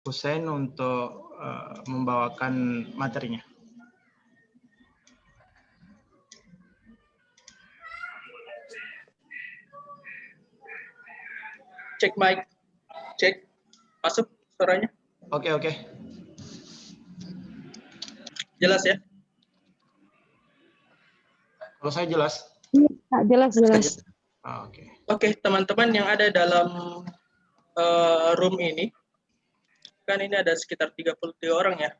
Hussein untuk membawakan materinya. Cek mic, cek, masuk suaranya. Oke. Jelas ya? Kalau saya jelas? Jelas. Oke. Oke, teman-teman yang ada dalam room ini, kan ini ada sekitar 33 orang ya.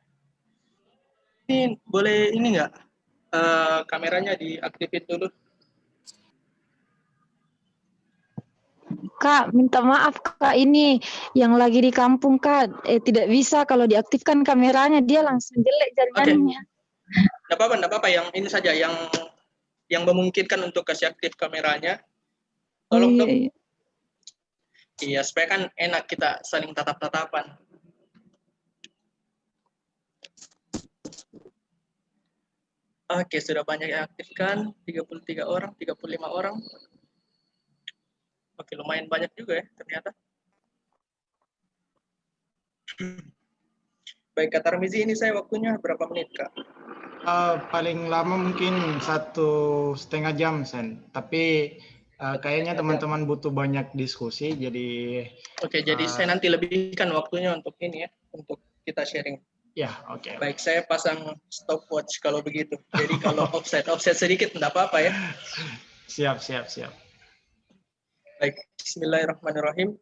Ini boleh ini nggak? Kameranya diaktifin dulu. Kak, minta maaf Kak, ini yang lagi di kampung Kak, tidak bisa kalau diaktifkan kameranya, dia langsung jelek jaringannya. Nggak apa-apa, yang ini saja, yang memungkinkan untuk kasih aktif kameranya. Tolong dong. Iya. Iya, supaya kan enak kita saling tatap-tatapan. Oke, sudah banyak yang aktifkan, 33 orang, 35 orang. Oke, lumayan banyak juga ya ternyata. Baik, Kak Tarmizi, ini saya waktunya berapa menit, Kak? Paling lama mungkin 1,5 jam, Sen. Tapi kayaknya teman-teman butuh banyak diskusi, jadi... Oke, jadi saya nanti lebihkan waktunya untuk ini ya, untuk kita sharing. Ya, oke. Baik, saya pasang stopwatch kalau begitu. Jadi kalau offset sedikit, enggak apa-apa ya. Siap. Baik, bismillahirrahmanirrahim.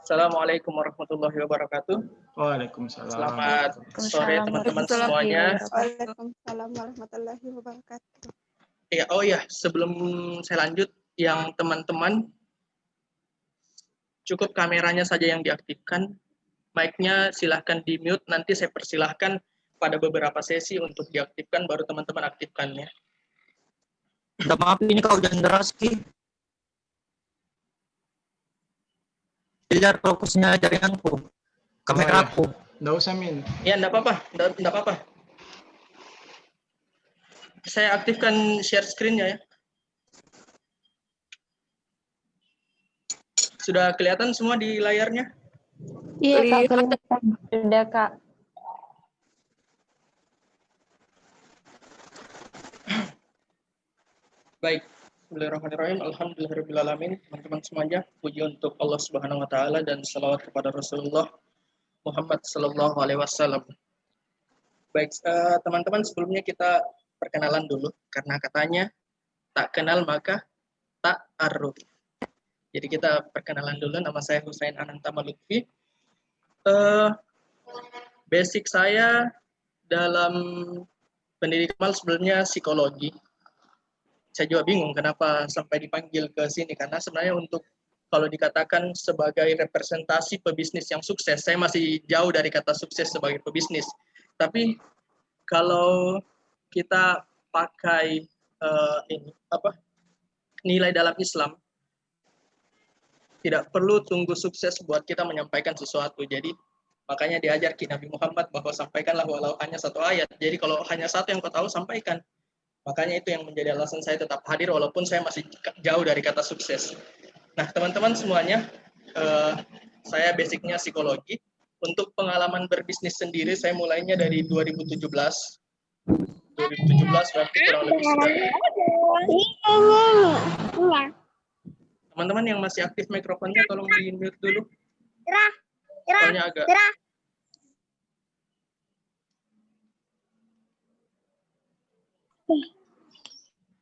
Assalamualaikum warahmatullahi wabarakatuh. Waalaikumsalam. Selamat sore teman-teman semuanya. Waalaikumsalam warahmatullahi wabarakatuh. Ya, oh ya, sebelum saya lanjut, yang teman-teman cukup kameranya saja yang diaktifkan. Mic-nya silahkan di-mute, nanti saya persilahkan pada beberapa sesi untuk diaktifkan, baru teman-teman aktifkannya. Maaf, ini kau hujan deras, Ki. Lihat fokusnya jaringanku, kameraku. Nggak usah, Min. Ya, enggak apa-apa. Saya aktifkan share screen-nya ya. Sudah kelihatan semua di layarnya? Iya Kak, kelihatan. Sudah Kak. Baik. Bismillahirrahmanirrahim. Alhamdulillahirrahmanirrahim. Teman-teman semuanya, puji untuk Allah Subhanahu wa taala dan salawat kepada Rasulullah Muhammad sallallahu alaihi wasallam. Baik, teman-teman, sebelumnya kita perkenalan dulu karena katanya tak kenal maka tak aruf. Jadi kita perkenalan dulu, nama saya Hussein Anantama Lutfi. Basic saya dalam pendidikan sebelumnya psikologi. Saya juga bingung kenapa sampai dipanggil ke sini, karena sebenarnya untuk kalau dikatakan sebagai representasi pebisnis yang sukses, saya masih jauh dari kata sukses sebagai pebisnis. Tapi kalau kita pakai nilai dalam Islam, tidak perlu tunggu sukses buat kita menyampaikan sesuatu. Jadi makanya diajar Nabi Muhammad bahwa sampaikanlah walau hanya satu ayat. Jadi kalau hanya satu yang kau tahu, sampaikan. Makanya itu yang menjadi alasan saya tetap hadir walaupun saya masih jauh dari kata sukses. Nah, teman-teman semuanya, saya basicnya psikologi. Untuk pengalaman berbisnis sendiri, saya mulainya dari 2017. 2017 berarti kurang lebih sudah. Teman-teman yang masih aktif mikrofonnya tolong di-mute dulu. Soalnya agak...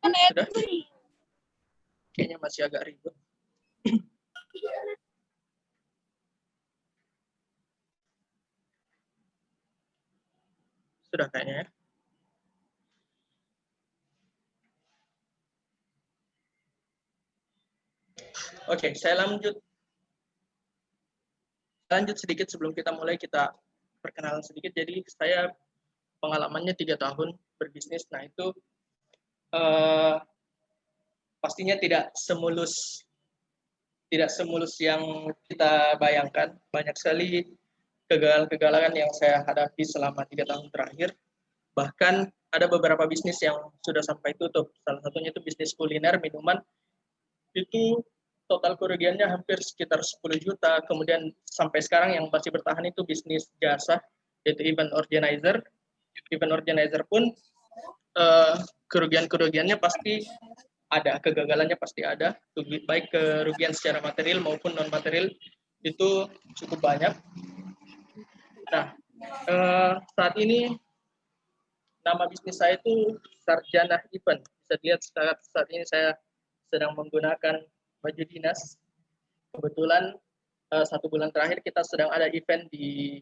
Sudah? Kayaknya masih agak ribet. Sudah kayaknya ya. Oke, saya lanjut sedikit sebelum kita mulai, kita perkenalan sedikit. Jadi saya pengalamannya 3 tahun berbisnis. Nah itu pastinya tidak semulus yang kita bayangkan. Banyak sekali kegagalan yang saya hadapi selama 3 tahun terakhir. Bahkan ada beberapa bisnis yang sudah sampai tutup. Salah satunya itu bisnis kuliner, minuman. Itu total kerugiannya hampir sekitar 10 juta. Kemudian sampai sekarang yang masih bertahan itu bisnis jasa, yaitu event organizer. Event organizer pun kerugian-kerugiannya pasti ada, kegagalannya pasti ada, baik kerugian secara material maupun non material itu cukup banyak. Nah, saat ini nama bisnis saya itu Sarjana Event. Bisa dilihat saat ini saya sedang menggunakan baju dinas. Kebetulan 1 bulan terakhir kita sedang ada event di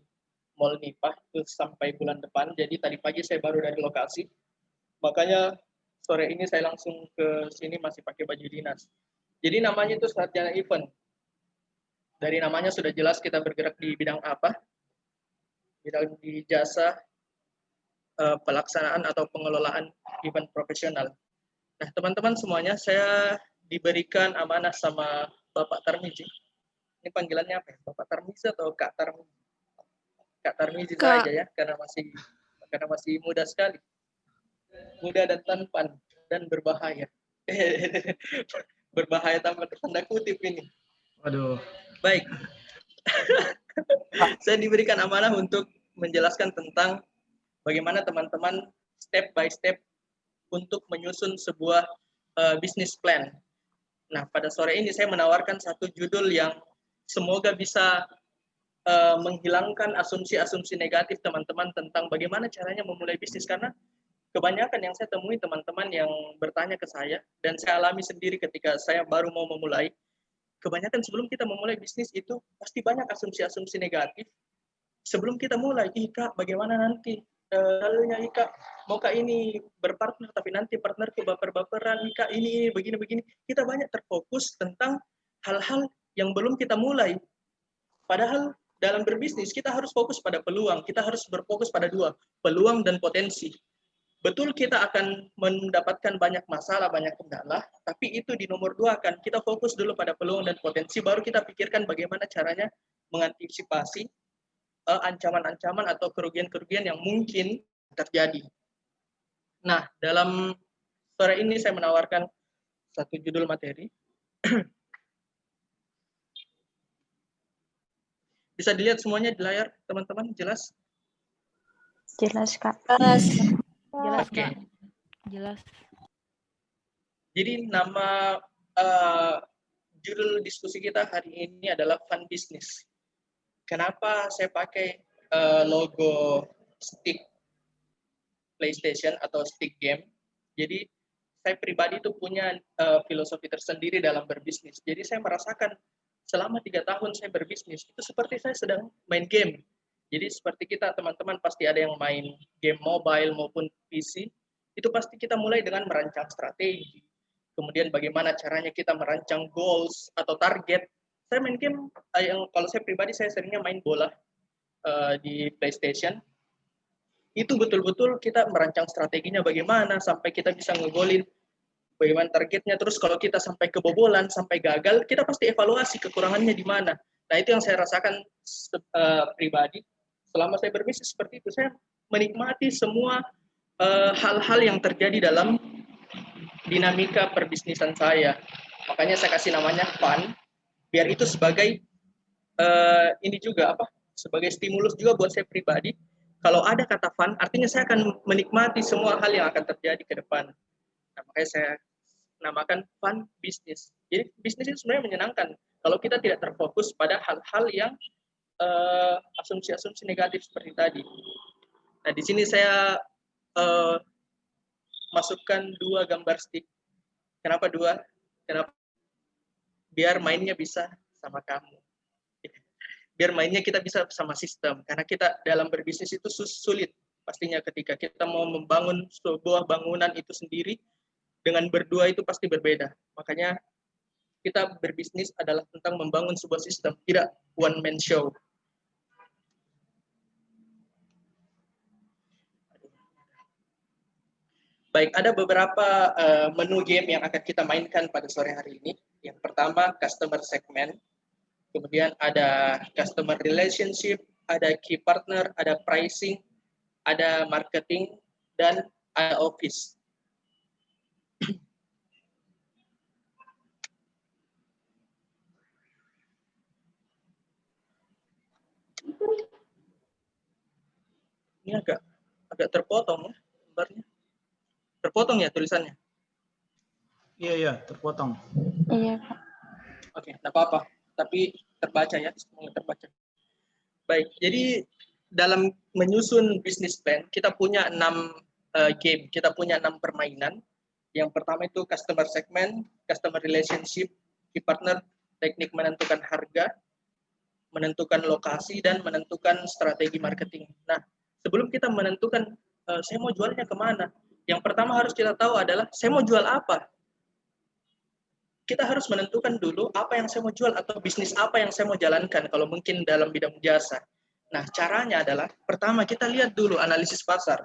Mall Nipah itu sampai bulan depan. Jadi tadi pagi saya baru dari lokasi. Makanya sore ini saya langsung ke sini masih pakai baju dinas. Jadi namanya itu Sarjana Event. Dari namanya sudah jelas kita bergerak di bidang apa. Bidang di jasa pelaksanaan atau pengelolaan event profesional. Nah, teman-teman semuanya, saya diberikan amanah sama Bapak Tarmizi. Ini panggilannya apa ya? Bapak Tarmizi atau Kak Tarmizi? Kak Tarmizi saja ya, karena masih muda sekali. Muda dan tampan dan berbahaya. Berbahaya tanpa tanda kutip ini. Waduh. Baik. Saya diberikan amanah untuk menjelaskan tentang bagaimana teman-teman step by step untuk menyusun sebuah business plan. Nah, pada sore ini saya menawarkan satu judul yang semoga bisa menghilangkan asumsi-asumsi negatif teman-teman tentang bagaimana caranya memulai bisnis, karena kebanyakan yang saya temui teman-teman yang bertanya ke saya, dan saya alami sendiri ketika saya baru mau memulai, kebanyakan sebelum kita memulai bisnis itu pasti banyak asumsi-asumsi negatif. Sebelum kita mulai, Kak, bagaimana nanti? Lalunya, Kak, mau Kak ini berpartner, tapi nanti partnerku baper-baperan, Kak, ini begini-begini. Kita banyak terfokus tentang hal-hal yang belum kita mulai. Padahal dalam berbisnis, kita harus fokus pada peluang. Kita harus berfokus pada 2, peluang dan potensi. Betul kita akan mendapatkan banyak masalah, banyak kendala, tapi itu di nomor 2 kan. Kita fokus dulu pada peluang dan potensi, baru kita pikirkan bagaimana caranya mengantisipasi ancaman-ancaman atau kerugian-kerugian yang mungkin terjadi. Nah, dalam sore ini saya menawarkan satu judul materi. Bisa dilihat semuanya di layar, teman-teman, jelas? Jelas, Kak. Jelas. Jelas, Oke. Kak. Jelas. Jadi nama judul diskusi kita hari ini adalah Fun Business. Kenapa saya pakai logo stick PlayStation atau stick game? Jadi saya pribadi itu punya filosofi tersendiri dalam berbisnis. Jadi saya merasakan selama 3 tahun saya berbisnis itu seperti saya sedang main game. Jadi seperti kita teman-teman pasti ada yang main game mobile maupun PC. Itu pasti kita mulai dengan merancang strategi. Kemudian bagaimana caranya kita merancang goals atau target. Saya main game yang kalau saya pribadi saya seringnya main bola di PlayStation. Itu betul-betul kita merancang strateginya bagaimana sampai kita bisa ngegolin, bagaimana targetnya. Terus kalau kita sampai kebobolan, sampai gagal, kita pasti evaluasi kekurangannya di mana. Nah, itu yang saya rasakan pribadi selama saya berbisnis seperti itu. Saya menikmati semua hal-hal yang terjadi dalam dinamika perbisnisan saya. Makanya saya kasih namanya fun, biar itu sebagai ini juga sebagai stimulus juga buat saya pribadi. Kalau ada kata fun, artinya saya akan menikmati semua hal yang akan terjadi ke depan. Nah, makanya saya namakan fun business. Jadi bisnis itu sebenarnya menyenangkan kalau kita tidak terfokus pada hal-hal yang asumsi-asumsi negatif seperti tadi. Nah, di sini saya masukkan 2 gambar stick. Kenapa 2? Kenapa? Biar mainnya bisa sama kamu. Biar mainnya kita bisa sama sistem. Karena kita dalam berbisnis itu sulit. Pastinya ketika kita mau membangun sebuah bangunan itu sendiri, dengan berdua itu pasti berbeda. Makanya kita berbisnis adalah tentang membangun sebuah sistem, tidak one man show. Baik, ada beberapa menu game yang akan kita mainkan pada sore hari ini. Yang pertama, customer segment. Kemudian ada customer relationship, ada key partner, ada pricing, ada marketing, dan ada office. Ini agak terpotong ya gambarnya. Terpotong ya tulisannya. Iya, terpotong. Iya, Kak. Oke, enggak apa-apa. Tapi terbaca ya, semuanya terbaca. Baik, jadi dalam menyusun bisnis plan, kita punya 6 game, kita punya 6 permainan. Yang pertama itu customer segment, customer relationship, key partner, teknik menentukan harga, menentukan lokasi, dan menentukan strategi marketing. Nah, sebelum kita menentukan saya mau jualnya kemana, yang pertama harus kita tahu adalah saya mau jual apa. Kita harus menentukan dulu apa yang saya mau jual atau bisnis apa yang saya mau jalankan kalau mungkin dalam bidang jasa. Nah, caranya adalah pertama kita lihat dulu analisis pasar.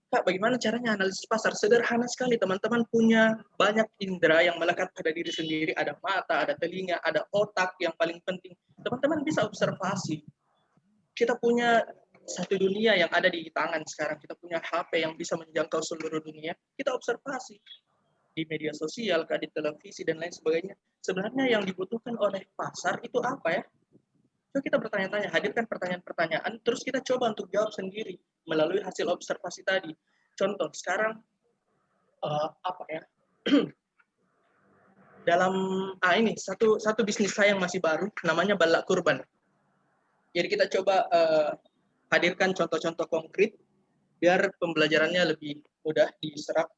Kak, bagaimana caranya analisis pasar? Sederhana sekali, teman-teman punya banyak indera yang melekat pada diri sendiri. Ada mata, ada telinga, ada otak yang paling penting. Teman-teman bisa observasi. Kita punya satu dunia yang ada di tangan sekarang. Kita punya HP yang bisa menjangkau seluruh dunia. Kita observasi di media sosial, di televisi, dan lain sebagainya. Sebenarnya yang dibutuhkan oleh pasar itu apa ya? Coba kita bertanya-tanya, hadirkan pertanyaan-pertanyaan, terus kita coba untuk jawab sendiri melalui hasil observasi tadi. Contoh, sekarang apa ya? Dalam ini satu bisnis saya yang masih baru, namanya balak kurban. Jadi kita coba hadirkan contoh-contoh konkret biar pembelajarannya lebih mudah diserap.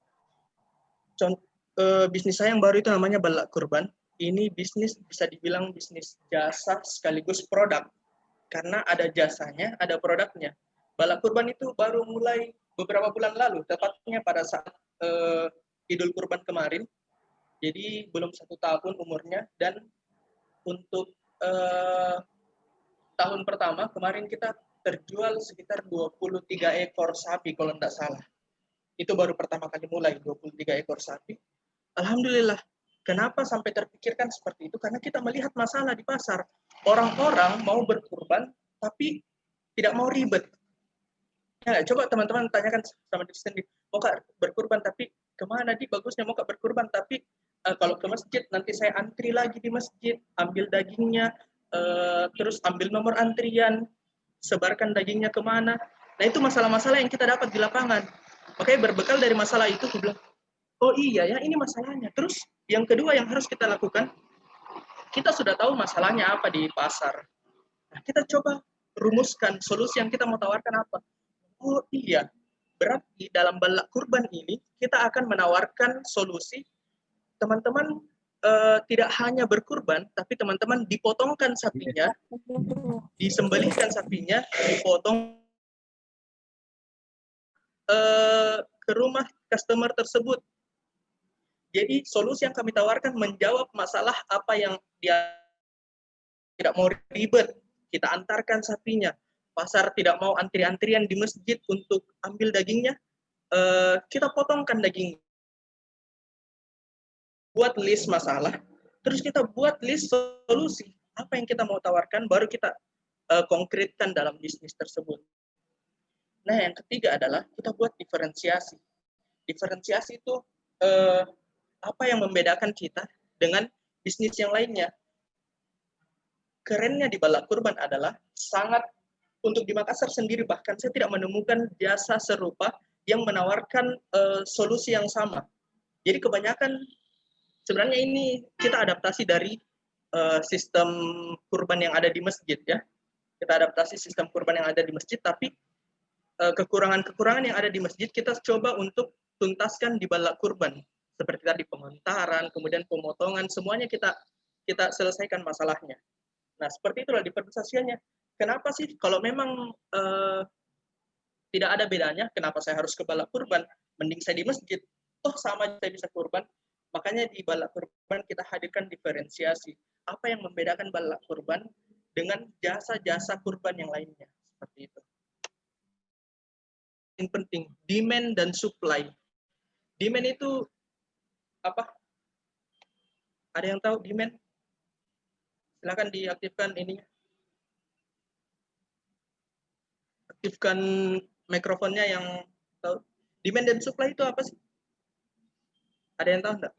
Bisnis saya yang baru itu namanya balak kurban. Ini bisnis bisa dibilang bisnis jasa sekaligus produk. Karena ada jasanya, ada produknya. Balak kurban itu baru mulai beberapa bulan lalu, tepatnya pada saat Idul Kurban kemarin. Jadi belum 1 tahun umurnya, dan untuk tahun pertama kemarin kita terjual sekitar 23 ekor sapi kalau tidak salah. Itu baru pertama kali mulai 23 ekor sapi. Alhamdulillah. Kenapa sampai terpikirkan seperti itu? Karena kita melihat masalah di pasar. Orang-orang mau berkurban tapi tidak mau ribet. Ya, coba teman-teman tanyakan sama diri sendiri. Mau Kak berkurban tapi kemana di bagusnya mau Kak berkurban tapi kalau ke masjid nanti saya antri lagi di masjid, ambil dagingnya, terus ambil nomor antrian, sebarkan dagingnya kemana. Nah itu masalah-masalah yang kita dapat di lapangan. Makanya berbekal dari masalah itu, aku bilang, oh iya ya ini masalahnya. Terus yang kedua yang harus kita lakukan, kita sudah tahu masalahnya apa di pasar. Nah, kita coba rumuskan solusi yang kita mau tawarkan apa. Oh iya, berarti dalam balak kurban ini kita akan menawarkan solusi teman-teman tidak hanya berkurban, tapi teman-teman dipotongkan sapinya, disembelihkan sapinya, dipotong ke rumah customer tersebut. Jadi solusi yang kami tawarkan menjawab masalah apa yang dia tidak mau ribet. Kita antarkan sapinya. Pasar tidak mau antri-antrian di masjid untuk ambil dagingnya. Kita potongkan daging. Buat list masalah. Terus kita buat list solusi. Apa yang kita mau tawarkan, baru kita konkretkan dalam bisnis tersebut. Nah, yang ketiga adalah kita buat diferensiasi. Diferensiasi itu apa yang membedakan kita dengan bisnis yang lainnya. Kerennya di balak kurban adalah sangat, untuk di Makassar sendiri bahkan saya tidak menemukan jasa serupa yang menawarkan solusi yang sama. Jadi kebanyakan sebenarnya ini kita adaptasi dari sistem kurban yang ada di masjid ya. Kita adaptasi sistem kurban yang ada di masjid, tapi kekurangan-kekurangan yang ada di masjid kita coba untuk tuntaskan di balak kurban. Seperti tadi pementaran, kemudian pemotongan, semuanya kita selesaikan masalahnya. Nah, seperti itulah diferensiasinya. Kenapa sih kalau memang tidak ada bedanya, kenapa saya harus ke balak kurban? Mending saya di masjid. Toh sama saya bisa kurban. Makanya di balak kurban kita hadirkan diferensiasi. Apa yang membedakan balak kurban dengan jasa-jasa kurban yang lainnya? Seperti itu. Yang penting, demand dan supply. Demand itu apa? Ada yang tahu demand? Silakan diaktifkan ininya. Aktifkan mikrofonnya yang tahu. Demand dan supply itu apa sih? Ada yang tahu enggak?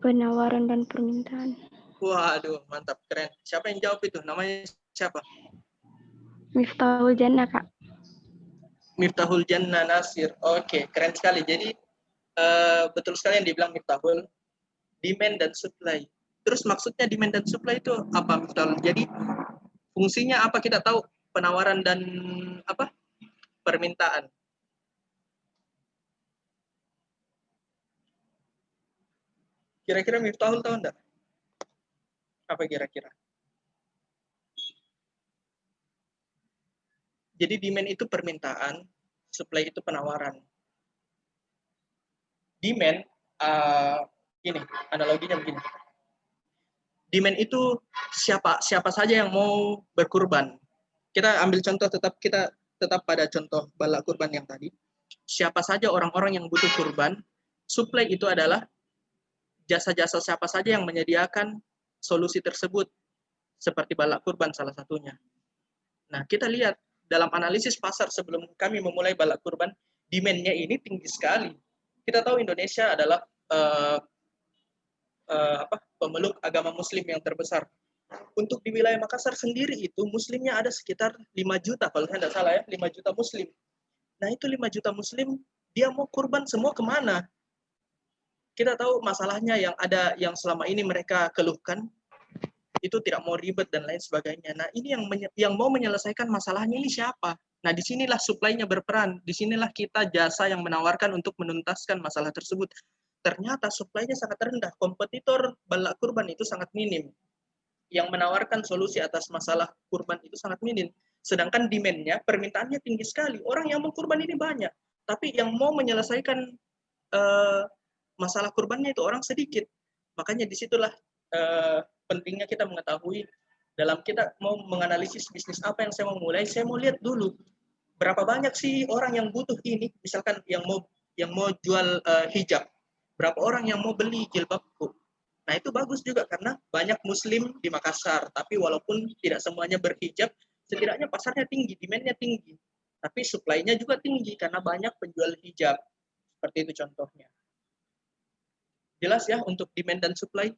Penawaran dan permintaan. Waduh, mantap, keren. Siapa yang jawab itu? Namanya siapa? Miftahul Jannah, Kak. Miftahul Jannah Nasir. Oke, keren sekali. Jadi betul sekali yang dibilang Miftahul, demand dan supply. Terus maksudnya demand dan supply itu apa, Miftahul? Jadi fungsinya apa kita tahu? Penawaran dan apa? Permintaan. Kira-kira Miftahul tahu enggak? Apa kira-kira? Jadi demand itu permintaan, supply itu penawaran. Demand, ini analoginya begini. Demand itu siapa saja yang mau berkurban. Kita ambil contoh kita tetap pada contoh bala kurban yang tadi. Siapa saja orang-orang yang butuh kurban, supply itu adalah jasa-jasa siapa saja yang menyediakan solusi tersebut, seperti bala kurban salah satunya. Nah, kita lihat dalam analisis pasar sebelum kami memulai bala kurban, demand-nya ini tinggi sekali. Kita tahu Indonesia adalah pemeluk agama Muslim yang terbesar. Untuk di wilayah Makassar sendiri itu Muslimnya ada sekitar 5 juta, kalau saya tidak salah ya, 5 juta Muslim. Nah itu 5 juta Muslim, dia mau kurban semua kemana? Kita tahu masalahnya yang selama ini mereka keluhkan, itu tidak mau ribet dan lain sebagainya. Nah ini yang mau menyelesaikan masalahnya ini siapa? Nah disinilah supply-nya berperan, disinilah kita jasa yang menawarkan untuk menuntaskan masalah tersebut. Ternyata supply-nya sangat rendah, kompetitor bala kurban itu sangat minim. Yang menawarkan solusi atas masalah kurban itu sangat minim. Sedangkan demand-nya, permintaannya tinggi sekali. Orang yang mau kurban ini banyak, tapi yang mau menyelesaikan masalah kurbannya itu orang sedikit. Makanya disitulah pentingnya kita mengetahui dalam kita mau menganalisis bisnis apa yang saya mau mulai, saya mau lihat dulu berapa banyak sih orang yang butuh ini. Misalkan yang mau jual hijab, berapa orang yang mau beli jilbabku. Nah itu bagus juga karena banyak Muslim di Makassar, tapi walaupun tidak semuanya berhijab, setidaknya pasarnya tinggi, demand-nya tinggi. Tapi supply-nya juga tinggi karena banyak penjual hijab. Seperti itu contohnya. Jelas ya untuk demand dan supply?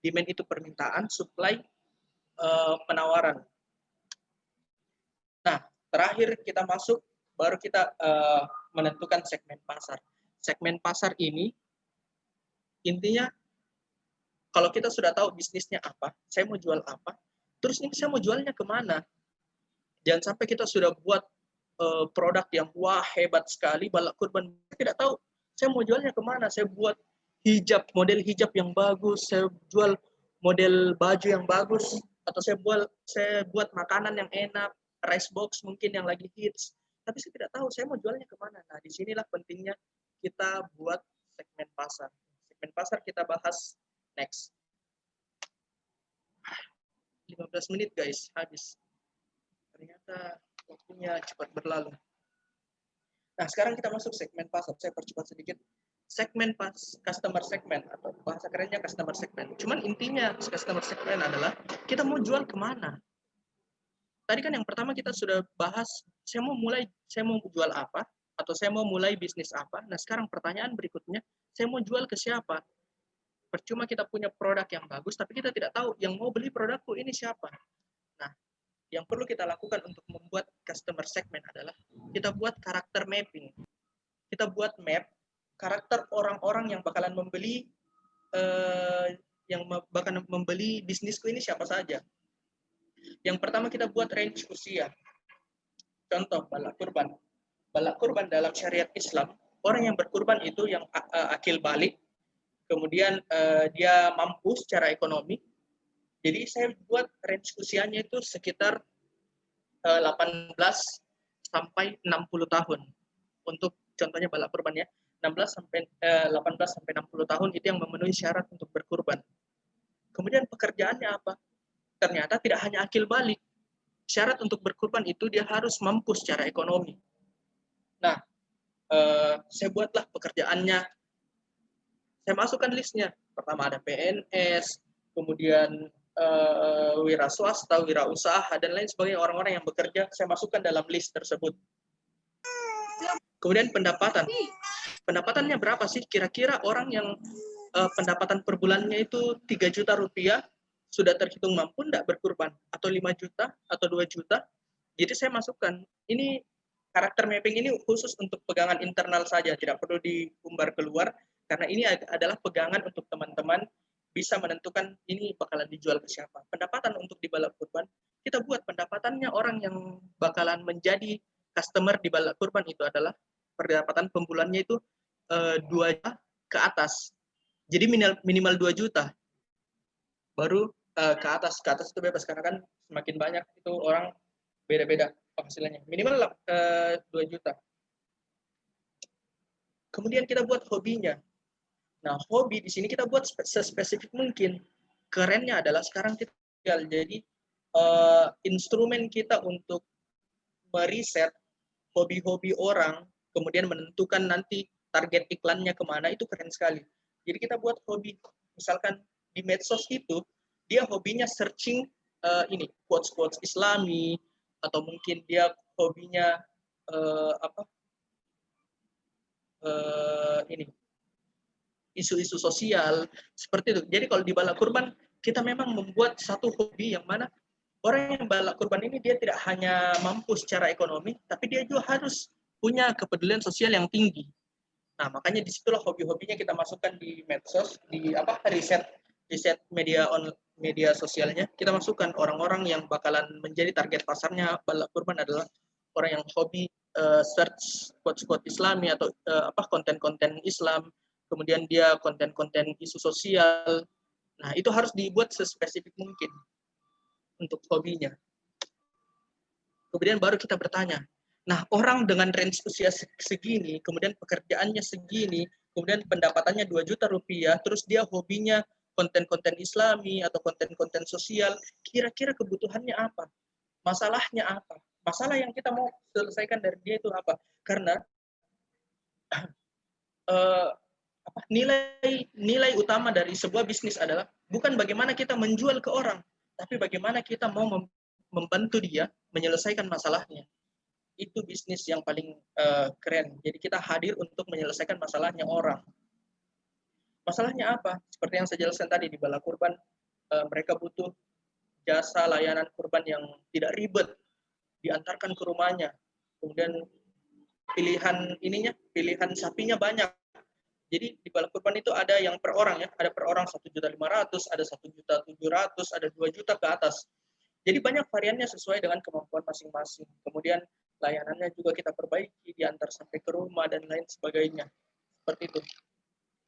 Demand itu permintaan, supply penawaran. Nah, terakhir kita masuk, baru kita menentukan segmen pasar. Segmen pasar ini, intinya, kalau kita sudah tahu bisnisnya apa, saya mau jual apa, terus ini saya mau jualnya kemana? Jangan sampai kita sudah buat produk yang wah hebat sekali, bala kurban, tidak tahu saya mau jualnya kemana. Saya buat hijab, model hijab yang bagus, saya jual model baju yang bagus, atau saya buat makanan yang enak, rice box mungkin yang lagi hits, tapi saya tidak tahu saya mau jualnya kemana. Nah disinilah pentingnya kita buat segmen pasar. Segmen pasar kita bahas next. 15 menit guys, habis. Ternyata waktunya cepat berlalu. Nah, sekarang kita masuk segmen pasar. Saya percepat sedikit. Segmen customer segment, atau bahasa kerennya customer segment. Cuman intinya customer segment adalah kita mau jual kemana. Tadi kan yang pertama kita sudah bahas, saya mau jual apa, atau saya mau mulai bisnis apa. Nah, sekarang pertanyaan berikutnya, saya mau jual ke siapa? Percuma kita punya produk yang bagus, tapi kita tidak tahu yang mau beli produkku ini siapa. Nah, yang perlu kita lakukan untuk membuat customer segment adalah kita buat karakter mapping. Kita buat map karakter orang-orang yang bakalan membeli bisnisku ini siapa saja. Yang pertama kita buat range usia. Contoh bala kurban. Bala kurban dalam syariat Islam, orang yang berkurban itu yang akil balik, kemudian dia mampu secara ekonomi. Jadi saya buat range usianya itu sekitar 18 sampai 60 tahun. Untuk contohnya bala kurban ya, 18 sampai 60 tahun itu yang memenuhi syarat untuk berkurban. Kemudian pekerjaannya apa? Ternyata tidak hanya akil balik. Syarat untuk berkurban itu dia harus mampu secara ekonomi. Nah, saya buatlah pekerjaannya. Saya masukkan listnya. Pertama ada PNS, kemudian wira swasta, wira usaha, dan lain sebagainya, orang-orang yang bekerja, saya masukkan dalam list tersebut. Kemudian pendapatan. Pendapatannya berapa sih? Kira-kira orang yang pendapatan per bulannya itu 3 juta rupiah, sudah terhitung mampu tidak berkurban, atau 5 juta, atau 2 juta, jadi saya masukkan. Ini karakter mapping ini khusus untuk pegangan internal saja, tidak perlu diumbar keluar, karena ini adalah pegangan untuk teman-teman bisa menentukan ini bakalan dijual ke siapa. Pendapatan untuk di balap kurban, kita buat pendapatannya orang yang bakalan menjadi customer di balap kurban itu adalah pendapatan pembulannya itu 2 juta ke atas. Jadi minimal 2 juta. Baru ke atas itu bebas, karena kan semakin banyak itu orang beda-beda penghasilannya. Minimal 2 juta. Kemudian kita buat hobinya. Nah, hobi di sini kita buat sespesifik mungkin. Kerennya adalah sekarang kita jadi instrumen kita untuk meriset hobi-hobi orang, kemudian menentukan nanti target iklannya kemana, itu keren sekali. Jadi kita buat hobi, misalkan di medsos itu, dia hobinya searching ini quotes-quotes Islami, atau mungkin dia hobinya ini isu-isu sosial seperti itu. Jadi kalau di balap kurban kita memang membuat satu hobi yang mana orang yang balap kurban ini dia tidak hanya mampu secara ekonomi, tapi dia juga harus punya kepedulian sosial yang tinggi. Nah, makanya disitulah hobi-hobinya kita masukkan di medsos, di riset media sosialnya, kita masukkan orang-orang yang bakalan menjadi target pasarnya balap kurban adalah orang yang hobi search quote-quote Islami atau konten-konten Islam, kemudian dia konten-konten isu sosial. Nah, itu harus dibuat sespesifik mungkin untuk hobinya. Kemudian baru kita bertanya, nah orang dengan range usia segini, kemudian pekerjaannya segini, kemudian pendapatannya 2 juta rupiah, terus dia hobinya konten-konten Islami atau konten-konten sosial, kira-kira kebutuhannya apa? Masalahnya apa? Masalah yang kita mau selesaikan dari dia itu apa? Karena nilai utama dari sebuah bisnis adalah bukan bagaimana kita menjual ke orang, tapi bagaimana kita mau membantu dia menyelesaikan masalahnya. Itu bisnis yang paling keren. Jadi kita hadir untuk menyelesaikan masalahnya orang. Masalahnya apa? Seperti yang saya jelaskan tadi di balap kurban, mereka butuh jasa layanan kurban yang tidak ribet, diantarkan ke rumahnya. Kemudian pilihan sapinya banyak. Jadi di balap kurban itu ada yang per orang ya, ada per orang 1.500.000, ada 1.700.000, ada 2 juta ke atas. Jadi banyak variannya sesuai dengan kemampuan masing-masing. Kemudian layanannya juga kita perbaiki, diantar sampai ke rumah dan lain sebagainya. Seperti itu.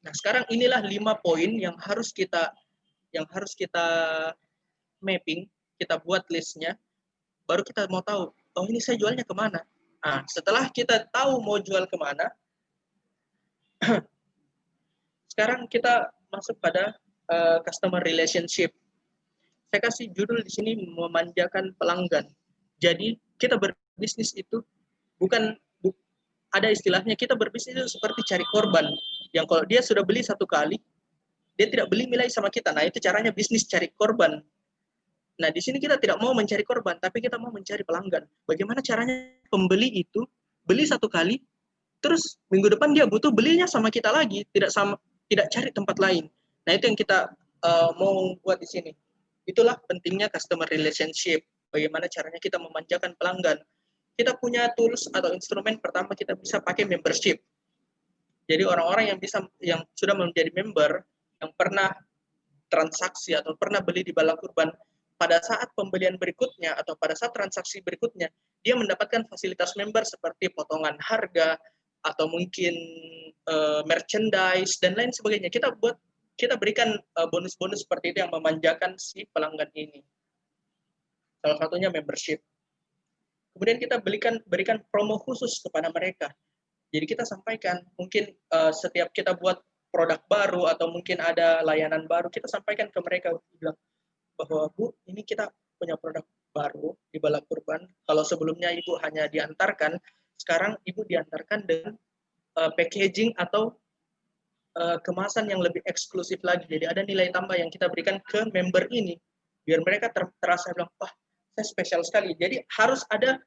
Nah, sekarang inilah 5 poin yang harus kita mapping, kita buat listnya, baru kita mau tahu, oh ini saya jualnya kemana. Nah, setelah kita tahu mau jual kemana, sekarang kita masuk pada customer relationship. Saya kasih judul di sini memanjakan pelanggan. Jadi kita berbisnis itu ada istilahnya kita berbisnis itu seperti cari korban. Yang kalau dia sudah beli 1 kali, dia tidak beli nilai sama kita. Nah, itu caranya bisnis cari korban. Nah, di sini kita tidak mau mencari korban, tapi kita mau mencari pelanggan. Bagaimana caranya pembeli itu beli 1 kali, terus minggu depan dia butuh belinya sama kita lagi, tidak cari tempat lain. Nah, itu yang kita mau buat di sini. Itulah pentingnya customer relationship. Bagaimana caranya kita memanjakan pelanggan. Kita punya tools atau instrumen, pertama kita bisa pakai membership. Jadi orang-orang yang sudah menjadi member, yang pernah transaksi atau pernah beli di balap kurban, pada saat pembelian berikutnya atau pada saat transaksi berikutnya, dia mendapatkan fasilitas member seperti potongan harga atau mungkin merchandise dan lain sebagainya. Kita berikan bonus-bonus seperti itu yang memanjakan si pelanggan ini. Salah satunya membership. Kemudian kita berikan promo khusus kepada mereka. Jadi kita sampaikan, mungkin setiap kita buat produk baru atau mungkin ada layanan baru, kita sampaikan ke mereka, bilang bahwa Bu, ini kita punya produk baru di balap kurban. Kalau sebelumnya Ibu hanya diantarkan, sekarang Ibu diantarkan dengan packaging atau kemasan yang lebih eksklusif lagi. Jadi ada nilai tambah yang kita berikan ke member ini, biar mereka terasa bilang, wah, saya spesial sekali. Jadi harus ada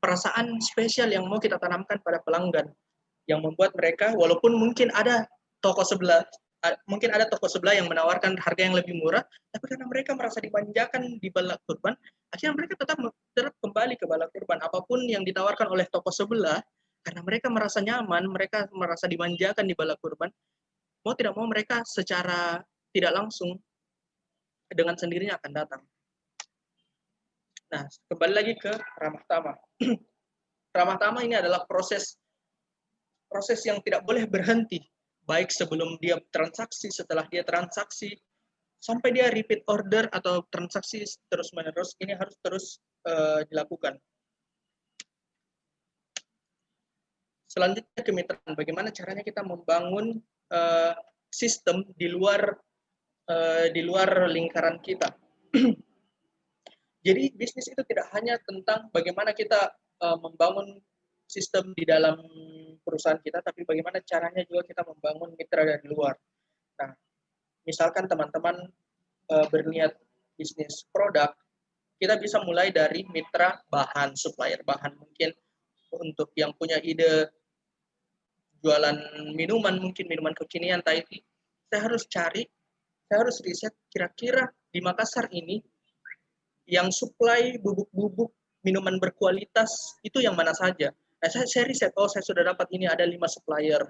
perasaan spesial yang mau kita tanamkan pada pelanggan, yang membuat mereka, walaupun mungkin ada toko sebelah mungkin ada toko sebelah yang menawarkan harga yang lebih murah, tapi karena mereka merasa dimanjakan di Balak Kurban, akhirnya mereka tetap kembali ke Balak Kurban. Apapun yang ditawarkan oleh toko sebelah, karena mereka merasa nyaman, mereka merasa dimanjakan di Balak Kurban, mau tidak mau mereka secara tidak langsung dengan sendirinya akan datang. Nah, kembali lagi ke ramah tamah. Ramah tamah ini adalah proses yang tidak boleh berhenti, baik sebelum dia transaksi, setelah dia transaksi, sampai dia repeat order atau transaksi terus-menerus, ini harus terus dilakukan. Selanjutnya kemitraan. Bagaimana caranya kita membangun sistem di luar lingkaran kita. Jadi bisnis itu tidak hanya tentang bagaimana kita membangun sistem di dalam perusahaan kita, tapi bagaimana caranya juga kita membangun mitra dari luar. Nah, misalkan teman-teman berniat bisnis produk, kita bisa mulai dari mitra bahan, supplier bahan. Mungkin untuk yang punya ide jualan minuman, mungkin minuman kekinian, Thai tea, saya harus riset kira-kira di Makassar ini yang supply bubuk-bubuk minuman berkualitas itu yang mana saja. Nah, saya riset, saya sudah dapat ini ada 5 supplier.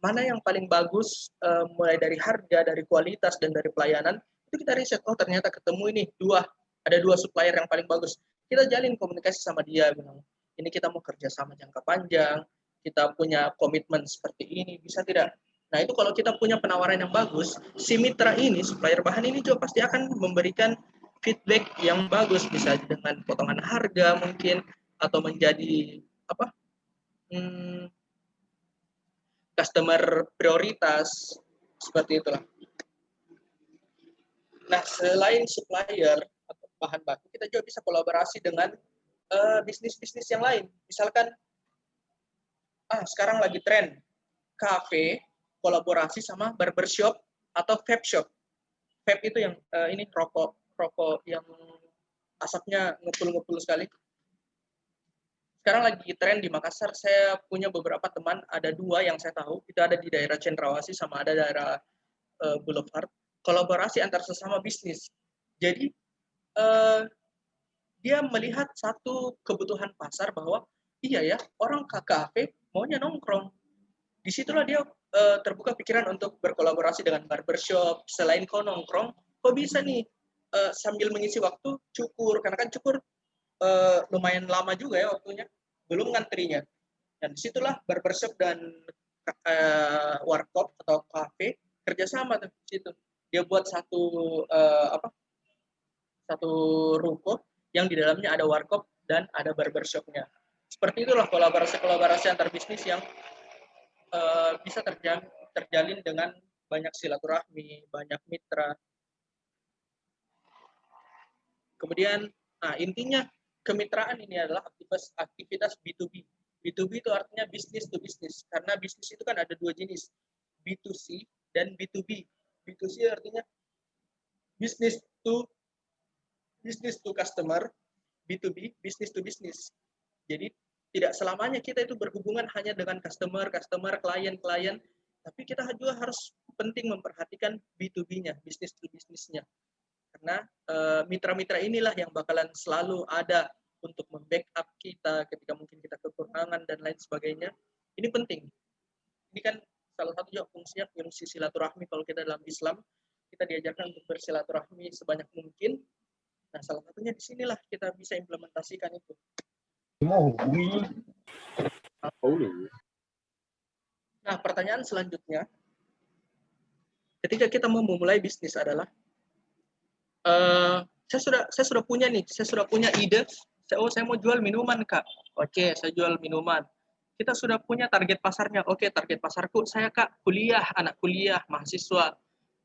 Mana yang paling bagus, mulai dari harga, dari kualitas, dan dari pelayanan, itu kita riset, ternyata ketemu ini, ada 2 supplier yang paling bagus. Kita jalin komunikasi sama dia, bilang, ini kita mau kerja sama jangka panjang, kita punya komitmen seperti ini, bisa tidak? Nah, itu kalau kita punya penawaran yang bagus, si mitra ini, supplier bahan ini juga pasti akan memberikan feedback yang bagus, bisa dengan potongan harga mungkin, atau menjadi customer prioritas, seperti itulah. Nah, selain supplier atau bahan baku, kita juga bisa kolaborasi dengan bisnis-bisnis yang lain. Misalkan, sekarang lagi tren kafe kolaborasi sama barbershop atau vape shop. Vape itu yang ini rokok yang asapnya ngepul-ngepul sekali. Sekarang lagi tren di Makassar, saya punya beberapa teman, ada 2 yang saya tahu, itu ada di daerah Cendrawasih sama ada daerah Boulevard, kolaborasi antar sesama bisnis. Jadi, dia melihat satu kebutuhan pasar bahwa, iya ya, orang ke kafe maunya nongkrong. Disitulah dia terbuka pikiran untuk berkolaborasi dengan barbershop. Selain kau nongkrong, kok bisa nih sambil mengisi waktu cukur, karena kan cukur lumayan lama juga ya waktunya, belum ngantrinya. Dan disitulah barbershop dan warkop atau kafe kerjasama di situ. Dia buat satu ruko yang di dalamnya ada warkop dan ada barbershopnya. Seperti itulah kolaborasi antar bisnis yang bisa terjalin dengan banyak silaturahmi, banyak mitra. Kemudian, intinya kemitraan ini adalah aktivitas B2B. B2B itu artinya business to business, karena bisnis itu kan ada 2 jenis, B2C dan B2B. B2C artinya business to customer, B2B, business to business. Jadi tidak selamanya kita itu berhubungan hanya dengan customer, klien, tapi kita juga harus penting memperhatikan B2B-nya, business to business-nya. Karena mitra-mitra inilah yang bakalan selalu ada untuk membackup kita ketika mungkin kita kekurangan dan lain sebagainya. Ini penting. Ini kan salah satu juga fungsi silaturahmi. Kalau kita dalam Islam, kita diajarkan untuk bersilaturahmi sebanyak mungkin. Nah, salah satunya di sinilah kita bisa implementasikan itu. Nah, pertanyaan selanjutnya, ketika kita mau memulai bisnis adalah, saya sudah punya ide. Saya mau jual minuman, Kak. Oke, saya jual minuman. Kita sudah punya target pasarnya. Oke, target pasarku saya, Kak, anak kuliah, mahasiswa.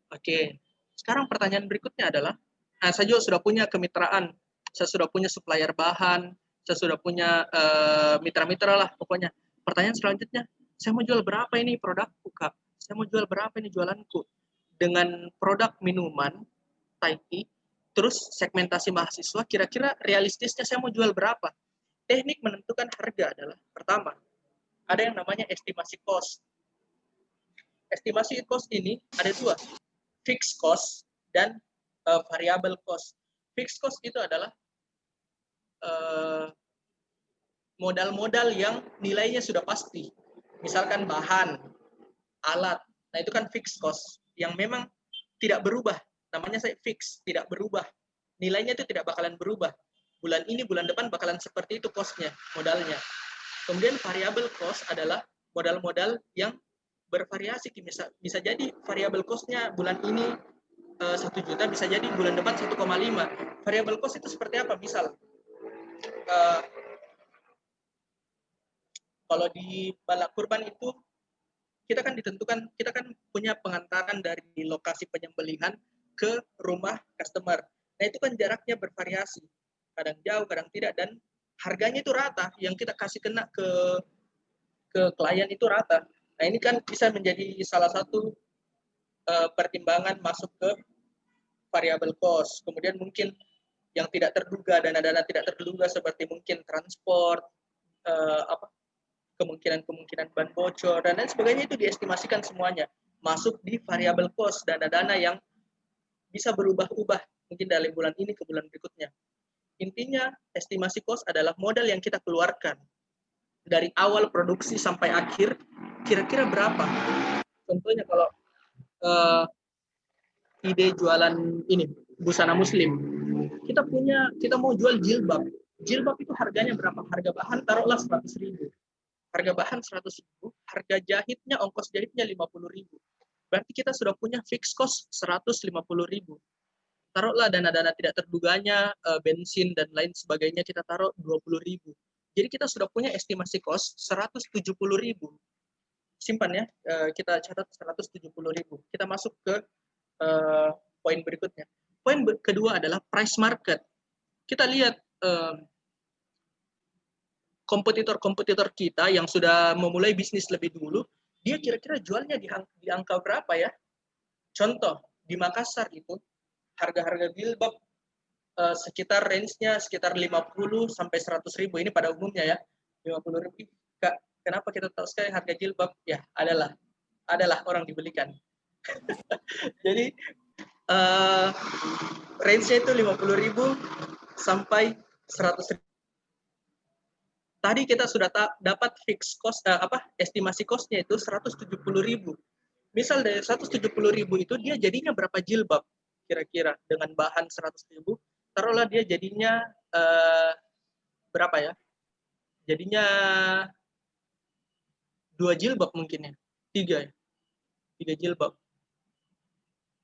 Oke. Sekarang pertanyaan berikutnya adalah, saya juga sudah punya kemitraan. Saya sudah punya supplier bahan, saya sudah punya mitra-mitra lah pokoknya. Pertanyaan selanjutnya, saya mau jual berapa ini produkku, Kak? Saya mau jual berapa ini jualanku? Dengan produk minuman, Thai tea, terus segmentasi mahasiswa, kira-kira realistisnya saya mau jual berapa? Teknik menentukan harga adalah, pertama, ada yang namanya estimasi cost. estimasi cost ini ada dua, fixed cost dan variable cost. Fixed cost itu adalah modal-modal yang nilainya sudah pasti. Misalkan bahan, alat. Nah, itu kan fixed cost yang memang tidak berubah. Namanya saya fix, tidak berubah. Nilainya itu tidak bakalan berubah. Bulan ini, bulan depan bakalan seperti itu cost-nya, modalnya. Kemudian variable cost adalah modal-modal yang bervariasi. Bisa jadi variable cost-nya bulan ini 1 juta, bisa jadi bulan depan 1,5. Variable cost itu seperti apa? Misal, kalau di balak kurban itu kita kan ditentukan, kita kan punya pengantaran dari lokasi penyembelihan ke rumah customer. Nah, itu kan jaraknya bervariasi. Kadang jauh, kadang tidak, dan harganya itu rata. Yang kita kasih kena ke klien itu rata. Nah, ini kan bisa menjadi salah satu pertimbangan masuk ke variable cost. Kemudian mungkin yang tidak terduga, dana-dana tidak terduga seperti mungkin transport, kemungkinan ban bocor, dan lain sebagainya itu diestimasikan semuanya. Masuk di variable cost, dana-dana yang bisa berubah-ubah mungkin dari bulan ini ke bulan berikutnya. Intinya, estimasi cost adalah modal yang kita keluarkan dari awal produksi sampai akhir, kira-kira berapa. Contohnya kalau ide jualan ini, busana muslim, kita mau jual jilbab. Jilbab itu harganya berapa? Harga bahan taruhlah 100.000. Harga bahan 100.000, harga jahitnya, ongkos jahitnya 50.000. Berarti kita sudah punya fixed cost 150.000. Taruhlah dana-dana tidak terduganya, bensin dan lain sebagainya kita taruh 20.000. Jadi kita sudah punya estimasi cost 170.000. Simpan ya, kita catat 170.000. Kita masuk ke poin berikutnya. Poin kedua adalah price market. Kita lihat kompetitor-kompetitor kita yang sudah memulai bisnis lebih dulu, dia kira-kira jualnya di angka berapa ya? Contoh, di Makassar itu, harga-harga jilbab sekitar range-nya sekitar 50 sampai 100.000. Ini pada umumnya ya, 50.000. Kak, kenapa kita tahu sekali harga jilbab? Ya, adalah orang dibelikan. Jadi, range-nya itu 50.000 sampai 100.000. Tadi kita sudah dapat fixed cost, estimasi cost-nya itu 170.000. Misal dari 170.000 itu dia jadinya berapa jilbab kira-kira dengan bahan 100.000, taruhlah dia jadinya berapa ya? Jadinya 2 jilbab mungkin ya, 3 ya, 3 jilbab.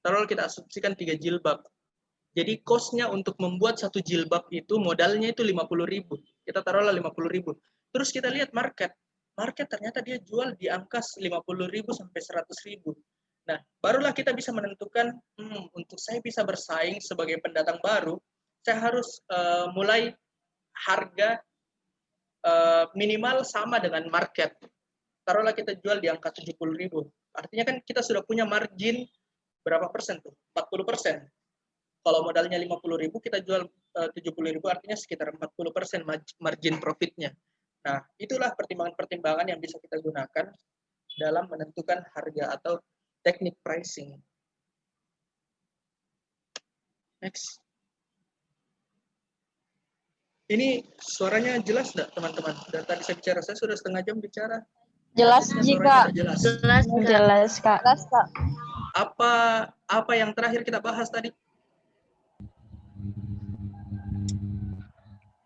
Taruhlah kita asumsikan 3 jilbab. Jadi cost-nya untuk membuat 1 jilbab itu modalnya itu 50.000. Kita taruhlah 50.000. Terus kita lihat market. Market ternyata dia jual di angka 50.000 sampai 100.000. Nah, barulah kita bisa menentukan, untuk saya bisa bersaing sebagai pendatang baru, saya harus mulai harga minimal sama dengan market. Taruhlah kita jual di angka 70.000. Artinya kan kita sudah punya margin berapa persen tuh? 40%. Kalau modalnya 50.000, kita jual 70.000, artinya sekitar 40% margin profitnya. Nah, itulah pertimbangan-pertimbangan yang bisa kita gunakan dalam menentukan harga atau teknik pricing. Next. Ini suaranya jelas nggak, teman-teman? Dari tadi saya bicara, saya sudah setengah jam bicara. Jelas jika Jelas. jelas Kak. Apa yang terakhir kita bahas tadi?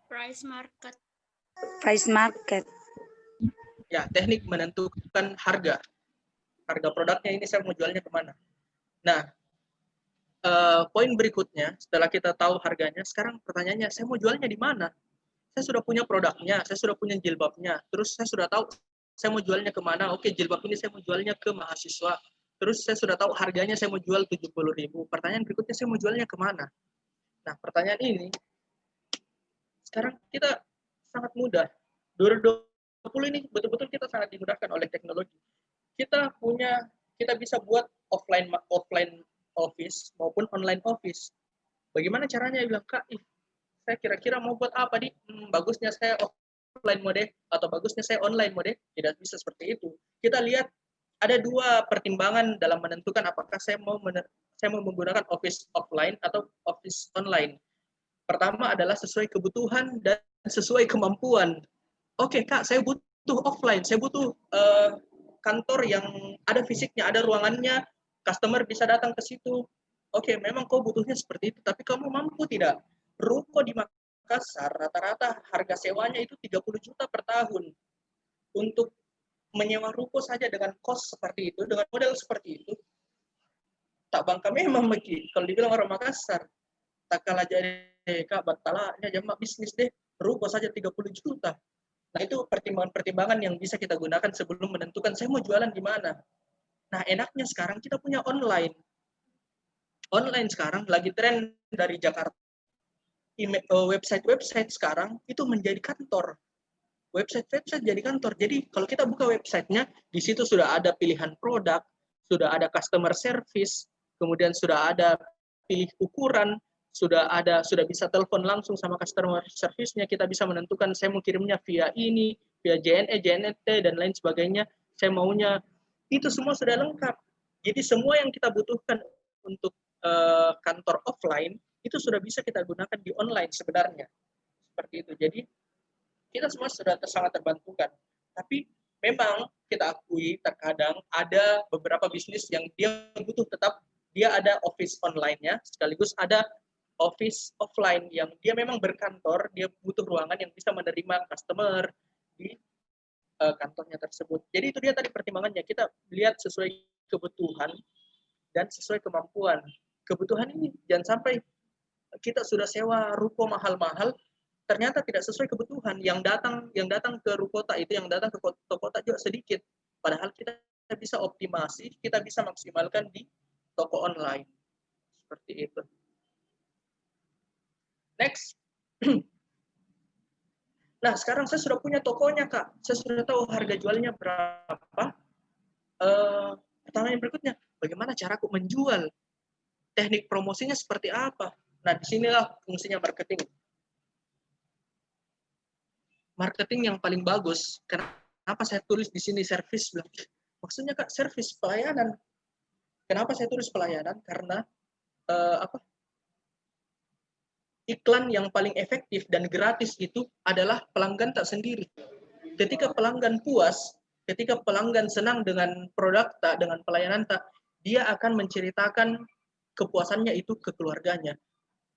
Price market. Ya, teknik menentukan harga. Harga produknya ini saya mau jualnya kemana. Nah, poin berikutnya, setelah kita tahu harganya, sekarang pertanyaannya, saya mau jualnya di mana? Saya sudah punya produknya, saya sudah punya jilbabnya, terus saya sudah tahu saya mau jualnya kemana. Oke, jilbab ini saya mau jualnya ke mahasiswa. Terus saya sudah tahu harganya, saya mau jual 70.000. Pertanyaan berikutnya, saya mau jualnya kemana? Nah, pertanyaan ini, sekarang kita sangat mudah. 2020 ini betul-betul kita sangat dimudahkan oleh teknologi. Kita bisa buat offline office maupun online office. Bagaimana caranya? Bilang, Kak, saya kira-kira mau buat apa di? Bagusnya saya offline mode atau bagusnya saya online mode? Tidak bisa seperti itu. Kita lihat ada dua pertimbangan dalam menentukan apakah saya mau menggunakan office offline atau office online. Pertama adalah sesuai kebutuhan dan sesuai kemampuan. Oke, Kak, saya butuh offline, saya butuh kantor yang ada fisiknya, ada ruangannya, customer bisa datang ke situ. Oke, memang kau butuhnya seperti itu, tapi kamu mampu tidak? Ruko di Makassar rata-rata harga sewanya itu 30 juta per tahun. Untuk menyewa ruko saja dengan kos seperti itu, dengan model seperti itu, tak bangka memang Meki. Kalau dibilang orang Makassar, tak kalah jadi Kak, batalanya jama bisnis deh, ruko saja 30 juta. Nah, itu pertimbangan-pertimbangan yang bisa kita gunakan sebelum menentukan saya mau jualan di mana. Nah, enaknya sekarang kita punya online. Online sekarang lagi tren dari Jakarta. Website-website sekarang itu menjadi kantor. Website-website jadi kantor. Jadi kalau kita buka websitenya, di situ sudah ada pilihan produk, sudah ada customer service, kemudian sudah ada pilih ukuran, sudah bisa telepon langsung sama customer service-nya, kita bisa menentukan saya mau kirimnya via ini, via JNE, JNT, dan lain sebagainya, saya maunya, itu semua sudah lengkap. Jadi semua yang kita butuhkan untuk kantor offline, itu sudah bisa kita gunakan di online sebenarnya. Seperti itu. Jadi kita semua sudah sangat terbantukan. Tapi memang kita akui terkadang ada beberapa bisnis yang dia butuh tetap dia ada office online-nya, sekaligus ada office offline yang dia memang berkantor, dia butuh ruangan yang bisa menerima customer di kantornya tersebut. Jadi itu dia tadi pertimbangannya, kita lihat sesuai kebutuhan dan sesuai kemampuan. Kebutuhan ini jangan sampai kita sudah sewa ruko mahal-mahal, ternyata tidak sesuai kebutuhan. Yang datang ke Rukota itu, yang datang ke Tokota juga sedikit. Padahal kita bisa optimasi, kita bisa maksimalkan di toko online. Seperti itu. Next. Nah, sekarang saya sudah punya tokonya, Kak. Saya sudah tahu harga jualnya berapa. Pertanyaan berikutnya, bagaimana caraku menjual? Teknik promosinya seperti apa? Nah, disinilah fungsinya marketing. Marketing yang paling bagus. Kenapa saya tulis di sini service? Maksudnya Kak, service pelayanan. Kenapa saya tulis pelayanan? Karena iklan yang paling efektif dan gratis itu adalah pelanggan tak sendiri. Ketika pelanggan puas, ketika pelanggan senang dengan produk tak, dengan pelayanan tak, dia akan menceritakan kepuasannya itu ke keluarganya.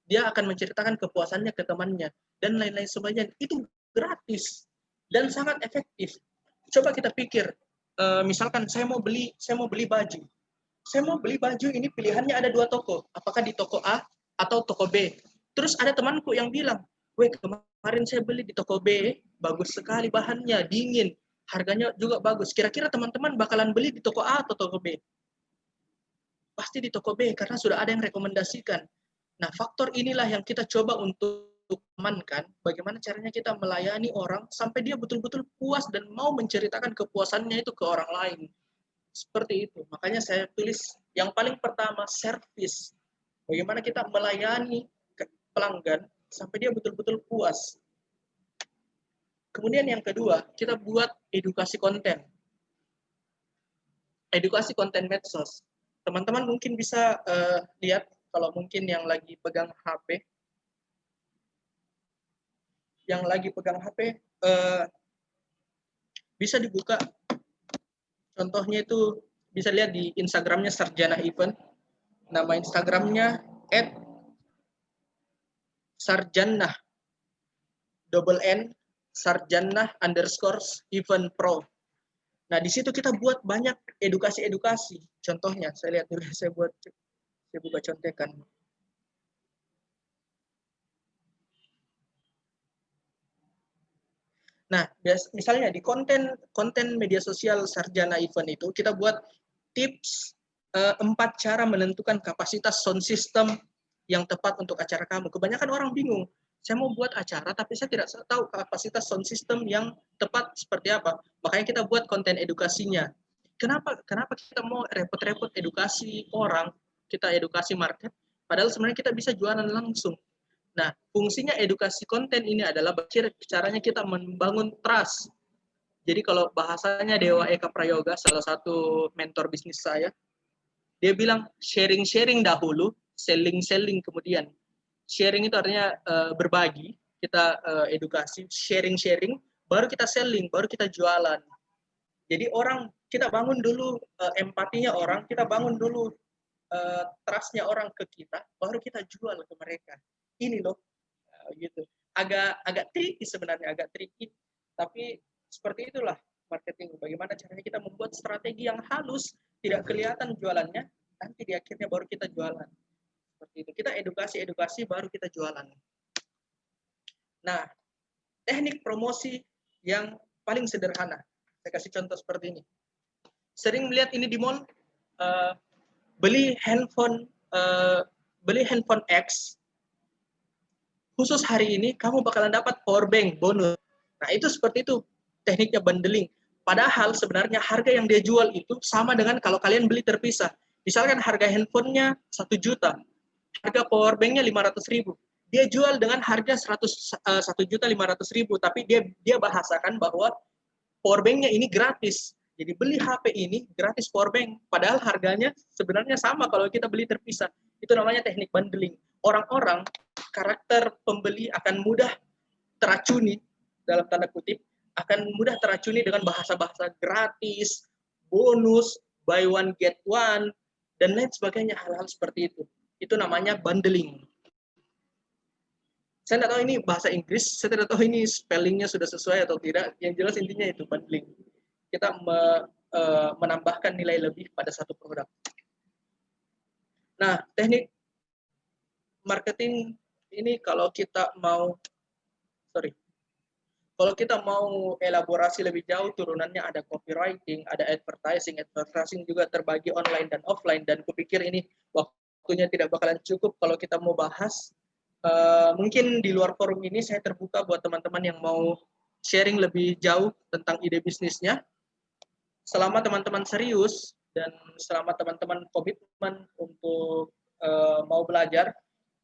Dia akan menceritakan kepuasannya ke temannya dan lain-lain sebagainya. Itu gratis dan sangat efektif. Coba kita pikir, misalkan saya mau beli baju. Saya mau beli baju ini pilihannya ada 2 toko. Apakah di toko A atau toko B? Terus ada temanku yang bilang, "Weh, kemarin saya beli di toko B, bagus sekali bahannya, dingin, harganya juga bagus." Kira-kira teman-teman bakalan beli di toko A atau toko B? Pasti di toko B karena sudah ada yang rekomendasikan. Nah, faktor inilah yang kita coba untuk amankan, bagaimana caranya kita melayani orang sampai dia betul-betul puas dan mau menceritakan kepuasannya itu ke orang lain. Seperti itu. Makanya saya tulis yang paling pertama, service. Bagaimana kita melayani pelanggan sampai dia betul-betul puas. Kemudian yang kedua, kita buat edukasi konten. Edukasi konten medsos. Teman-teman mungkin bisa lihat kalau mungkin yang lagi pegang HP. Yang lagi pegang HP bisa dibuka. Contohnya itu bisa lihat di Instagramnya Sarjana Event. Nama Instagramnya @sarjannah _Sarjannah_event pro. Nah, di situ kita buat banyak edukasi-edukasi. Contohnya, saya lihat dulu, saya buka contekan. Nah, misalnya di konten media sosial Sarjana Event itu, kita buat tips 4 cara menentukan kapasitas sound system yang tepat untuk acara kamu. Kebanyakan orang bingung. Saya mau buat acara, tapi saya tidak tahu kapasitas sound system yang tepat seperti apa. Makanya kita buat konten edukasinya. Kenapa kita mau repot-repot edukasi orang, kita edukasi market, padahal sebenarnya kita bisa jualan langsung. Nah, fungsinya edukasi konten ini adalah caranya kita membangun trust. Jadi kalau bahasanya Dewa Eka Prayoga, salah satu mentor bisnis saya, dia bilang sharing-sharing dahulu, selling-selling kemudian. Sharing itu artinya berbagi, kita edukasi, sharing-sharing, baru kita selling, baru kita jualan. Jadi orang, kita bangun dulu empatinya orang, kita bangun dulu trust-nya orang ke kita, baru kita jual ke mereka. Ini loh, gitu. Agak tricky sebenarnya, agak tricky. Tapi seperti itulah marketing. Bagaimana caranya kita membuat strategi yang halus, tidak kelihatan jualannya, nanti di akhirnya baru kita jualan. Seperti itu. Kita edukasi, baru kita jualan. Nah, teknik promosi yang paling sederhana. Saya kasih contoh seperti ini. Sering melihat ini di mall, beli handphone X, khusus hari ini kamu bakalan dapat power bank bonus. Nah, itu seperti itu tekniknya bundling. Padahal sebenarnya harga yang dia jual itu sama dengan kalau kalian beli terpisah. Misalkan harga handphonenya 1 juta, harga power banknya 500.000. Dia jual dengan harga 1.500.000, tapi dia bahasakan bahwa power banknya ini gratis. Jadi beli HP ini gratis power bank, padahal harganya sebenarnya sama kalau kita beli terpisah. Itu namanya teknik bundling. Orang-orang, karakter pembeli akan mudah teracuni, dalam tanda kutip, akan mudah teracuni dengan bahasa-bahasa gratis, bonus, buy one get one, dan lain sebagainya, hal-hal seperti itu. Itu namanya bundling. Saya tidak tahu ini bahasa Inggris, saya tidak tahu ini spellingnya sudah sesuai atau tidak. Yang jelas intinya itu bundling. Kita menambahkan nilai lebih pada satu produk. Nah, teknik marketing ini kalau kita mau elaborasi lebih jauh, turunannya ada copywriting, ada advertising juga terbagi online dan offline, dan kupikir ini waktunya tidak bakalan cukup kalau kita mau bahas. Mungkin di luar forum ini saya terbuka buat teman-teman yang mau sharing lebih jauh tentang ide bisnisnya. Selama teman-teman serius dan selama teman-teman komitmen untuk mau belajar,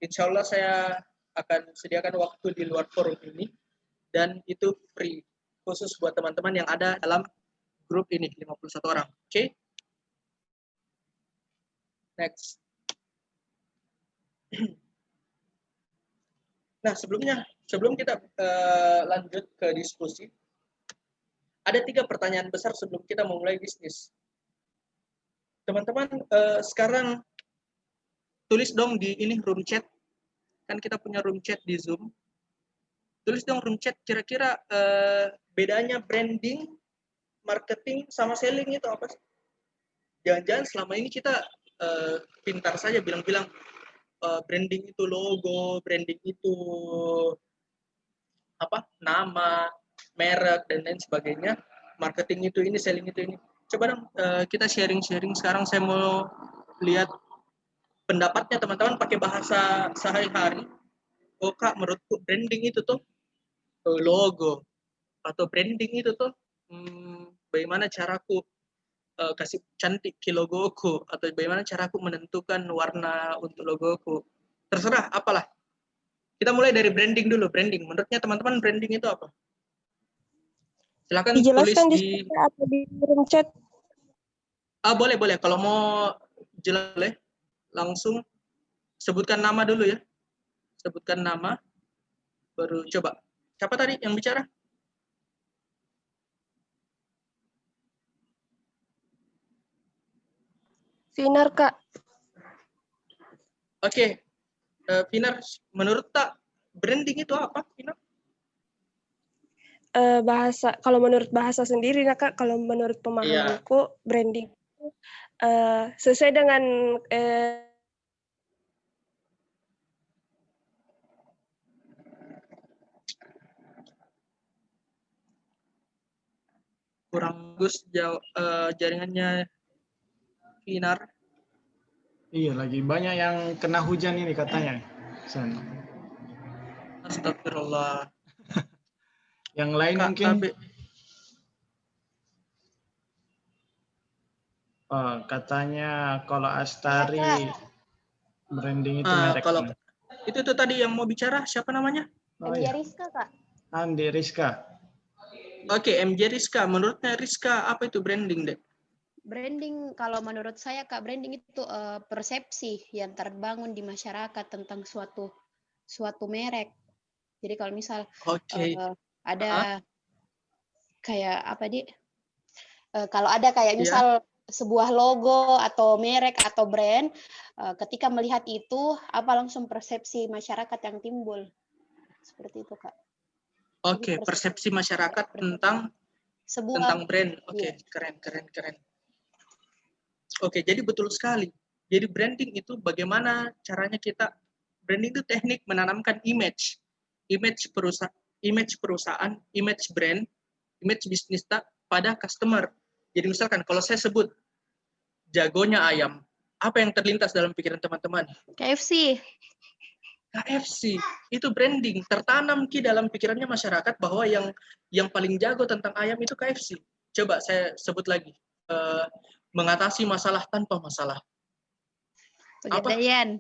insya Allah saya akan sediakan waktu di luar forum ini, dan itu free, khusus buat teman-teman yang ada dalam grup ini, 51 orang. Oke? Next. Nah, sebelum kita lanjut ke diskusi, ada 3 pertanyaan besar sebelum kita memulai bisnis. Teman-teman, sekarang tulis dong di ini room chat. Kan kita punya room chat di Zoom. Tulis dong room chat, kira-kira bedanya branding, marketing, sama selling itu apa sih? Jangan-jangan selama ini kita pintar saja bilang-bilang branding itu logo, branding itu nama, merek, dan lain sebagainya. Marketing itu ini, selling itu ini. Coba dong kita sharing-sharing. Sekarang saya mau lihat pendapatnya teman-teman pakai bahasa sehari-hari. Oh Kak, menurutku branding itu tuh logo, atau branding itu tuh bagaimana caraku kasih cantik ke logoku, atau bagaimana caraku menentukan warna untuk logoku. Terserah, apalah. Kita mulai dari branding dulu. Branding, menurutnya teman-teman branding itu apa? Silakan Dijelaskan tulis di atau di room chat. Boleh. Kalau mau jelas boleh. Langsung sebutkan nama dulu ya. Sebutkan nama, baru coba. Siapa tadi yang bicara? Sinar, Kak. Oke. Finar, menurut tak branding itu apa, Finar? Kalau menurut bahasa sendiri, nah Kak, kalau menurut pemahamanku, branding itu sesuai dengan kurang bagus jaringannya Finar. Iya, lagi banyak yang kena hujan ini katanya. Sen. Astagfirullah. Yang lain Kak, mungkin katanya kalau Astari branding itu merek. Kalau itu tadi yang mau bicara siapa namanya? Oh, iya. Rizka, Kak. Andi Rizka. Oke, MJ Rizka. Menurutnya Rizka, apa itu branding, Dek? Branding, kalau menurut saya Kak, branding itu persepsi yang terbangun di masyarakat tentang suatu merek. Jadi kalau misal Oke. ada kayak apa kalau ada kayak Iya. misal sebuah logo atau merek atau brand, ketika melihat itu apa langsung persepsi masyarakat yang timbul. Seperti itu, Kak. Oke, persepsi masyarakat tentang brand. Oke, keren. Oke, jadi betul sekali. Jadi branding itu bagaimana caranya kita, branding itu teknik menanamkan image perusahaan, image brand, image bisnis pada customer. Jadi misalkan kalau saya sebut jagonya ayam, apa yang terlintas dalam pikiran teman-teman? KFC. KFC itu branding tertanam ki dalam pikirannya masyarakat bahwa yang paling jago tentang ayam itu KFC. Coba saya sebut lagi, mengatasi masalah tanpa masalah. Pegadaian.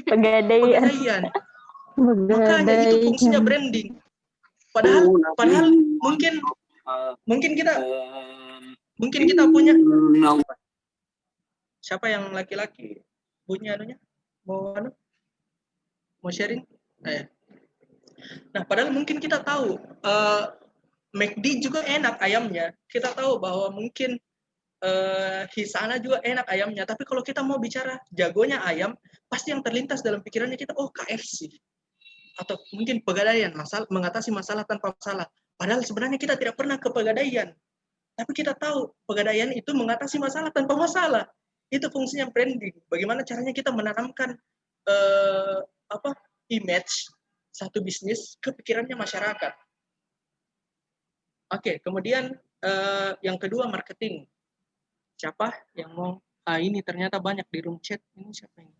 Pegadaian. Makanya itu fungsinya branding. Padahal mungkin kita punya. Siapa yang laki-laki bunyi anunya? Mau sharing? Nah, padahal mungkin kita tahu McD juga enak ayamnya. Kita tahu bahwa mungkin Hisana juga enak ayamnya. Tapi kalau kita mau bicara jagonya ayam, pasti yang terlintas dalam pikirannya kita, oh KFC. Atau mungkin Pegadaian, mengatasi masalah tanpa masalah. Padahal sebenarnya kita tidak pernah ke Pegadaian. Tapi kita tahu Pegadaian itu mengatasi masalah tanpa masalah. Itu fungsinya branding. Bagaimana caranya kita menanamkan image satu bisnis ke pikirannya masyarakat. Oke, kemudian yang kedua marketing. Siapa yang mau? Ini ternyata banyak di room chat. Ini siapa ini?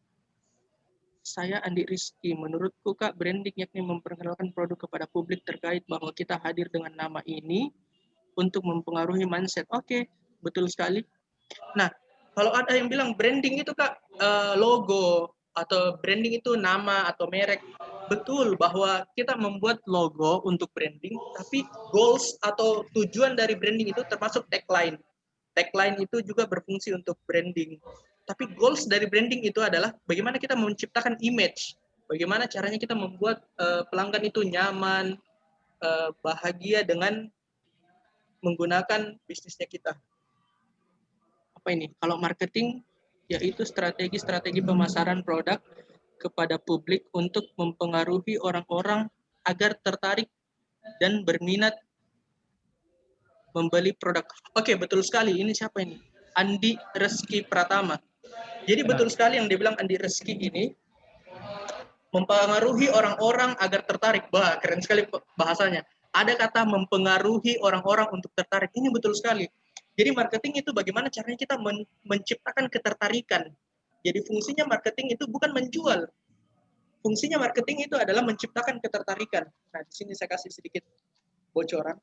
Saya Andi Rizky. Menurutku Kak, branding yakni memperkenalkan produk kepada publik terkait bahwa kita hadir dengan nama ini untuk mempengaruhi mindset. Oke, betul sekali. Nah, kalau ada yang bilang branding itu Kak logo atau branding itu nama atau merek, betul bahwa kita membuat logo untuk branding, tapi goals atau tujuan dari branding itu termasuk tagline. Tagline itu juga berfungsi untuk branding. Tapi goals dari branding itu adalah bagaimana kita menciptakan image, bagaimana caranya kita membuat pelanggan itu nyaman, bahagia dengan menggunakan bisnisnya kita. Apa ini? Kalau marketing, yaitu strategi-strategi pemasaran produk kepada publik untuk mempengaruhi orang-orang agar tertarik dan berminat membeli produk. Oke, betul sekali. Ini siapa ini? Andi Rizky Pratama. Jadi betul sekali yang dibilang Andi Rizky ini, mempengaruhi orang-orang agar tertarik. Wah, keren sekali bahasanya. Ada kata mempengaruhi orang-orang untuk tertarik. Ini betul sekali. Jadi marketing itu bagaimana caranya kita menciptakan ketertarikan. Jadi fungsinya marketing itu bukan menjual. Fungsinya marketing itu adalah menciptakan ketertarikan. Nah, di sini saya kasih sedikit bocoran.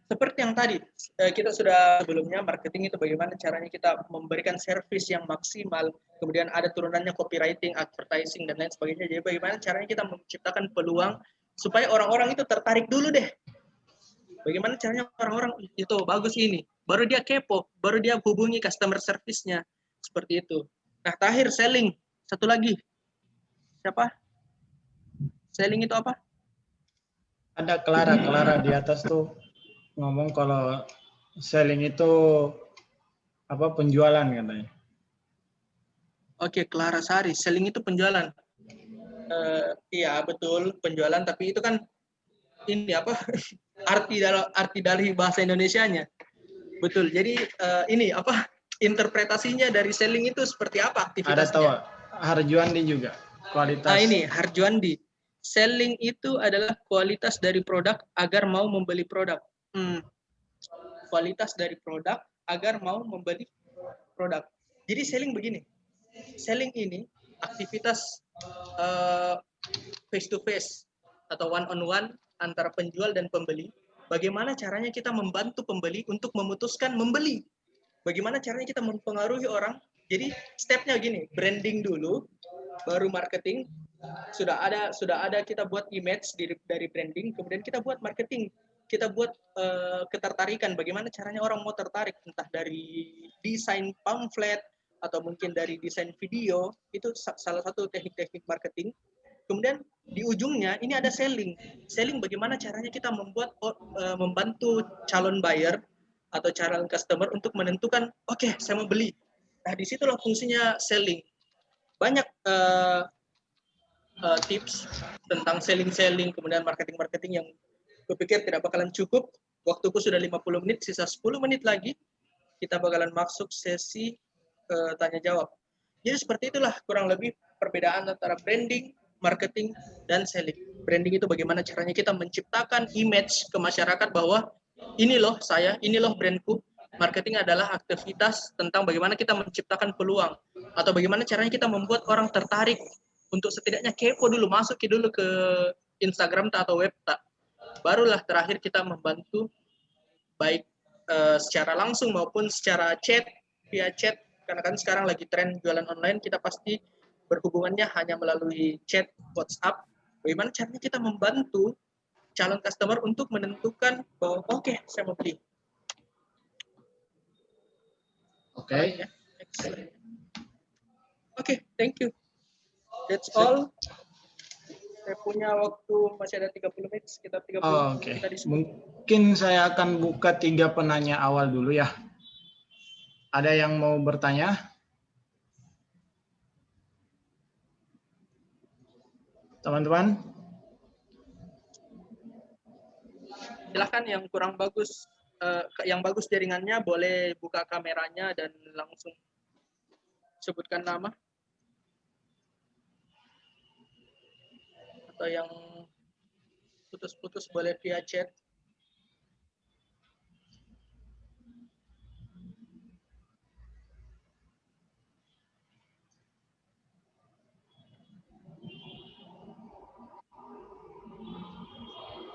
Seperti yang tadi kita sudah sebelumnya, marketing itu bagaimana caranya kita memberikan servis yang maksimal, kemudian ada turunannya copywriting, advertising, dan lain sebagainya. Jadi bagaimana caranya kita menciptakan peluang supaya orang-orang itu tertarik dulu deh. Bagaimana caranya orang-orang itu bagus ini, baru dia kepo, baru dia hubungi customer service-nya. Seperti itu. Nah, terakhir selling. Satu lagi. Siapa? Selling itu apa? Ada Clara di atas tuh ngomong kalau selling itu apa, penjualan katanya. Oke, Clara Sari, selling itu penjualan. Iya betul, penjualan, tapi itu kan ini apa? arti dari bahasa Indonesianya. Betul. Jadi ini apa? Interpretasinya dari selling itu seperti apa aktivitasnya? Ada tahu Harjuandi juga kualitas. Ini Harjuandi. Selling itu adalah kualitas dari produk agar mau membeli produk. Kualitas dari produk agar mau membeli produk. Jadi selling begini. Selling ini aktivitas face to face atau one on one antara penjual dan pembeli. Bagaimana caranya kita membantu pembeli untuk memutuskan membeli? Bagaimana caranya kita mempengaruhi orang? Jadi stepnya gini, branding dulu, baru marketing, sudah ada kita buat image dari branding, kemudian kita buat marketing, kita buat ketertarikan, bagaimana caranya orang mau tertarik, entah dari desain pamflet atau mungkin dari desain video, itu salah satu teknik-teknik marketing. Kemudian di ujungnya ini ada selling bagaimana caranya kita membantu calon buyer atau calon customer untuk menentukan oke, saya mau beli. Nah, disitulah fungsinya selling. Banyak tips tentang selling, kemudian marketing yang kupikir tidak bakalan cukup. Waktuku sudah 50 menit, sisa 10 menit lagi kita bakalan masuk sesi tanya jawab. Jadi seperti itulah kurang lebih perbedaan antara branding, marketing, dan selling. Branding itu bagaimana caranya kita menciptakan image ke masyarakat bahwa ini loh saya, ini loh brandku. Marketing adalah aktivitas tentang bagaimana kita menciptakan peluang atau bagaimana caranya kita membuat orang tertarik untuk setidaknya kepo dulu, masuk dulu ke Instagram atau web tak. Barulah terakhir kita membantu baik secara langsung maupun secara chat, via chat, karena kan sekarang lagi tren jualan online, kita pasti berhubungannya hanya melalui chat WhatsApp. Bagaimana caranya kita membantu calon customer untuk menentukan bahwa oke, saya mau beli. Oke. Oke, thank you. That's all. Saya punya waktu masih ada 30 menit, sekitar 30 Oh, menit oke. kita diskusi. Mungkin saya akan buka 3 penanya awal dulu ya. Ada yang mau bertanya? Teman-teman? Silahkan yang kurang bagus, yang bagus jaringannya boleh buka kameranya dan langsung sebutkan nama. Atau yang putus-putus boleh via chat.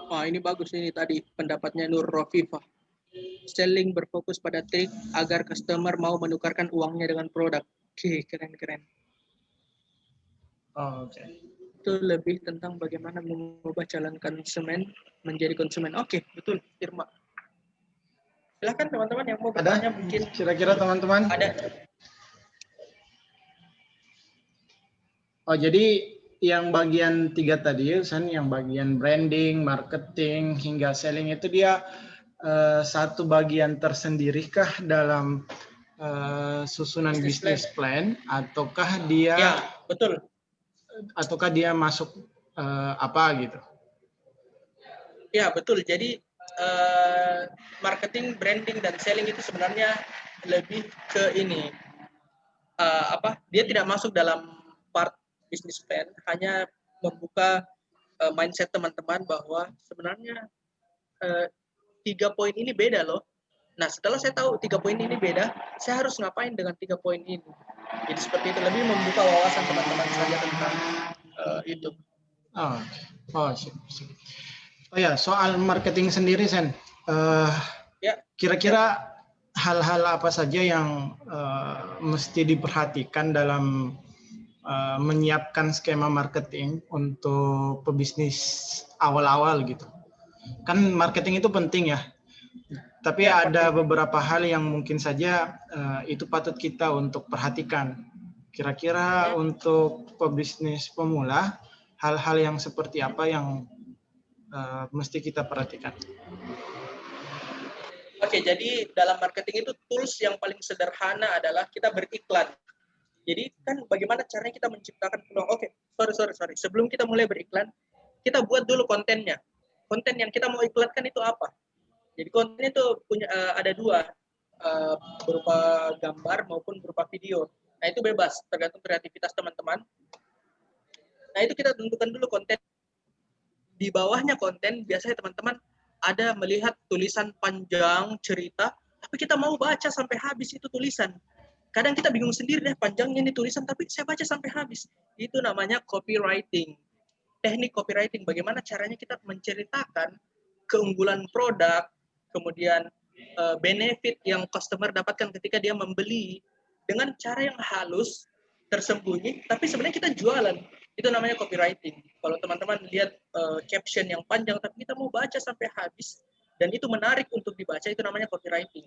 Wah, ini bagus ini tadi pendapatnya Nur Rofifah. Selling berfokus pada trik agar customer mau menukarkan uangnya dengan produk. Oke, keren-keren. Oh, oke. Itu lebih tentang bagaimana mengubah calon konsumen menjadi konsumen. Oke, betul, Irma. Silahkan teman-teman yang mau bertanya Ada? mungkin Kira-kira teman-teman? ada. Oh, jadi yang bagian 3 tadi, San, yang bagian branding, marketing, hingga selling itu dia satu bagian tersendirikah dalam susunan Business bisnis plan, ataukah dia Ya, betul. ataukah dia masuk apa gitu? Ya, betul. Jadi marketing, branding, dan selling itu sebenarnya lebih ke ini. Dia tidak masuk dalam part business plan, hanya membuka mindset teman-teman bahwa sebenarnya 3 poin ini beda loh. Nah, setelah saya tahu 3 poin ini beda, saya harus ngapain dengan 3 poin ini. Jadi seperti itu, lebih membuka wawasan teman-teman saja tentang itu. Oh, sip. Oh ya, soal marketing sendiri, Sen. Ya. Kira-kira hal-hal apa saja yang mesti diperhatikan dalam menyiapkan skema marketing untuk pebisnis awal-awal gitu? Kan marketing itu penting ya, tapi Ya, ada beberapa hal yang mungkin saja itu patut kita untuk perhatikan. Kira-kira untuk pebisnis pemula, hal-hal yang seperti apa yang mesti kita perhatikan? Oke, jadi dalam marketing itu tools yang paling sederhana adalah kita beriklan. Jadi kan bagaimana caranya kita menciptakan peluang. Oke, sorry. Sebelum kita mulai beriklan, kita buat dulu kontennya. Konten yang kita mau iklankan itu apa? Jadi konten itu punya ada 2, berupa gambar maupun berupa video. Nah, itu bebas, tergantung kreativitas teman-teman. Nah, itu kita tentukan dulu konten. Di bawahnya konten, biasanya teman-teman ada melihat tulisan panjang cerita, tapi kita mau baca sampai habis itu tulisan. Kadang kita bingung sendiri deh, panjangnya ini tulisan, tapi saya baca sampai habis. Itu namanya copywriting. Teknik copywriting, bagaimana caranya kita menceritakan keunggulan produk, kemudian benefit yang customer dapatkan ketika dia membeli dengan cara yang halus, tersembunyi, tapi sebenarnya kita jualan. Itu namanya copywriting. Kalau teman-teman lihat caption yang panjang tapi kita mau baca sampai habis dan itu menarik untuk dibaca, itu namanya copywriting.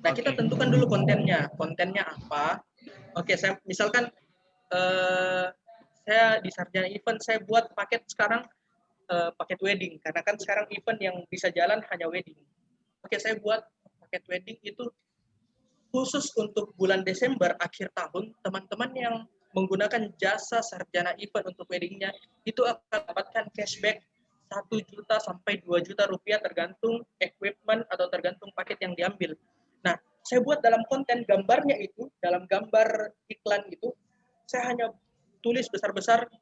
Nah, kita tentukan dulu kontennya. Kontennya apa? Oke, saya misalkan saya di Sarjana Event saya buat paket sekarang paket wedding karena kan sekarang event yang bisa jalan hanya wedding. Oke, saya buat paket wedding itu khusus untuk bulan Desember akhir tahun, teman-teman yang menggunakan jasa Sarjana Event untuk weddingnya itu akan dapatkan cashback 1 juta sampai 2 juta rupiah tergantung equipment atau tergantung paket yang diambil. Nah, saya buat dalam konten gambarnya itu, dalam gambar iklan itu, saya hanya tulis besar-besar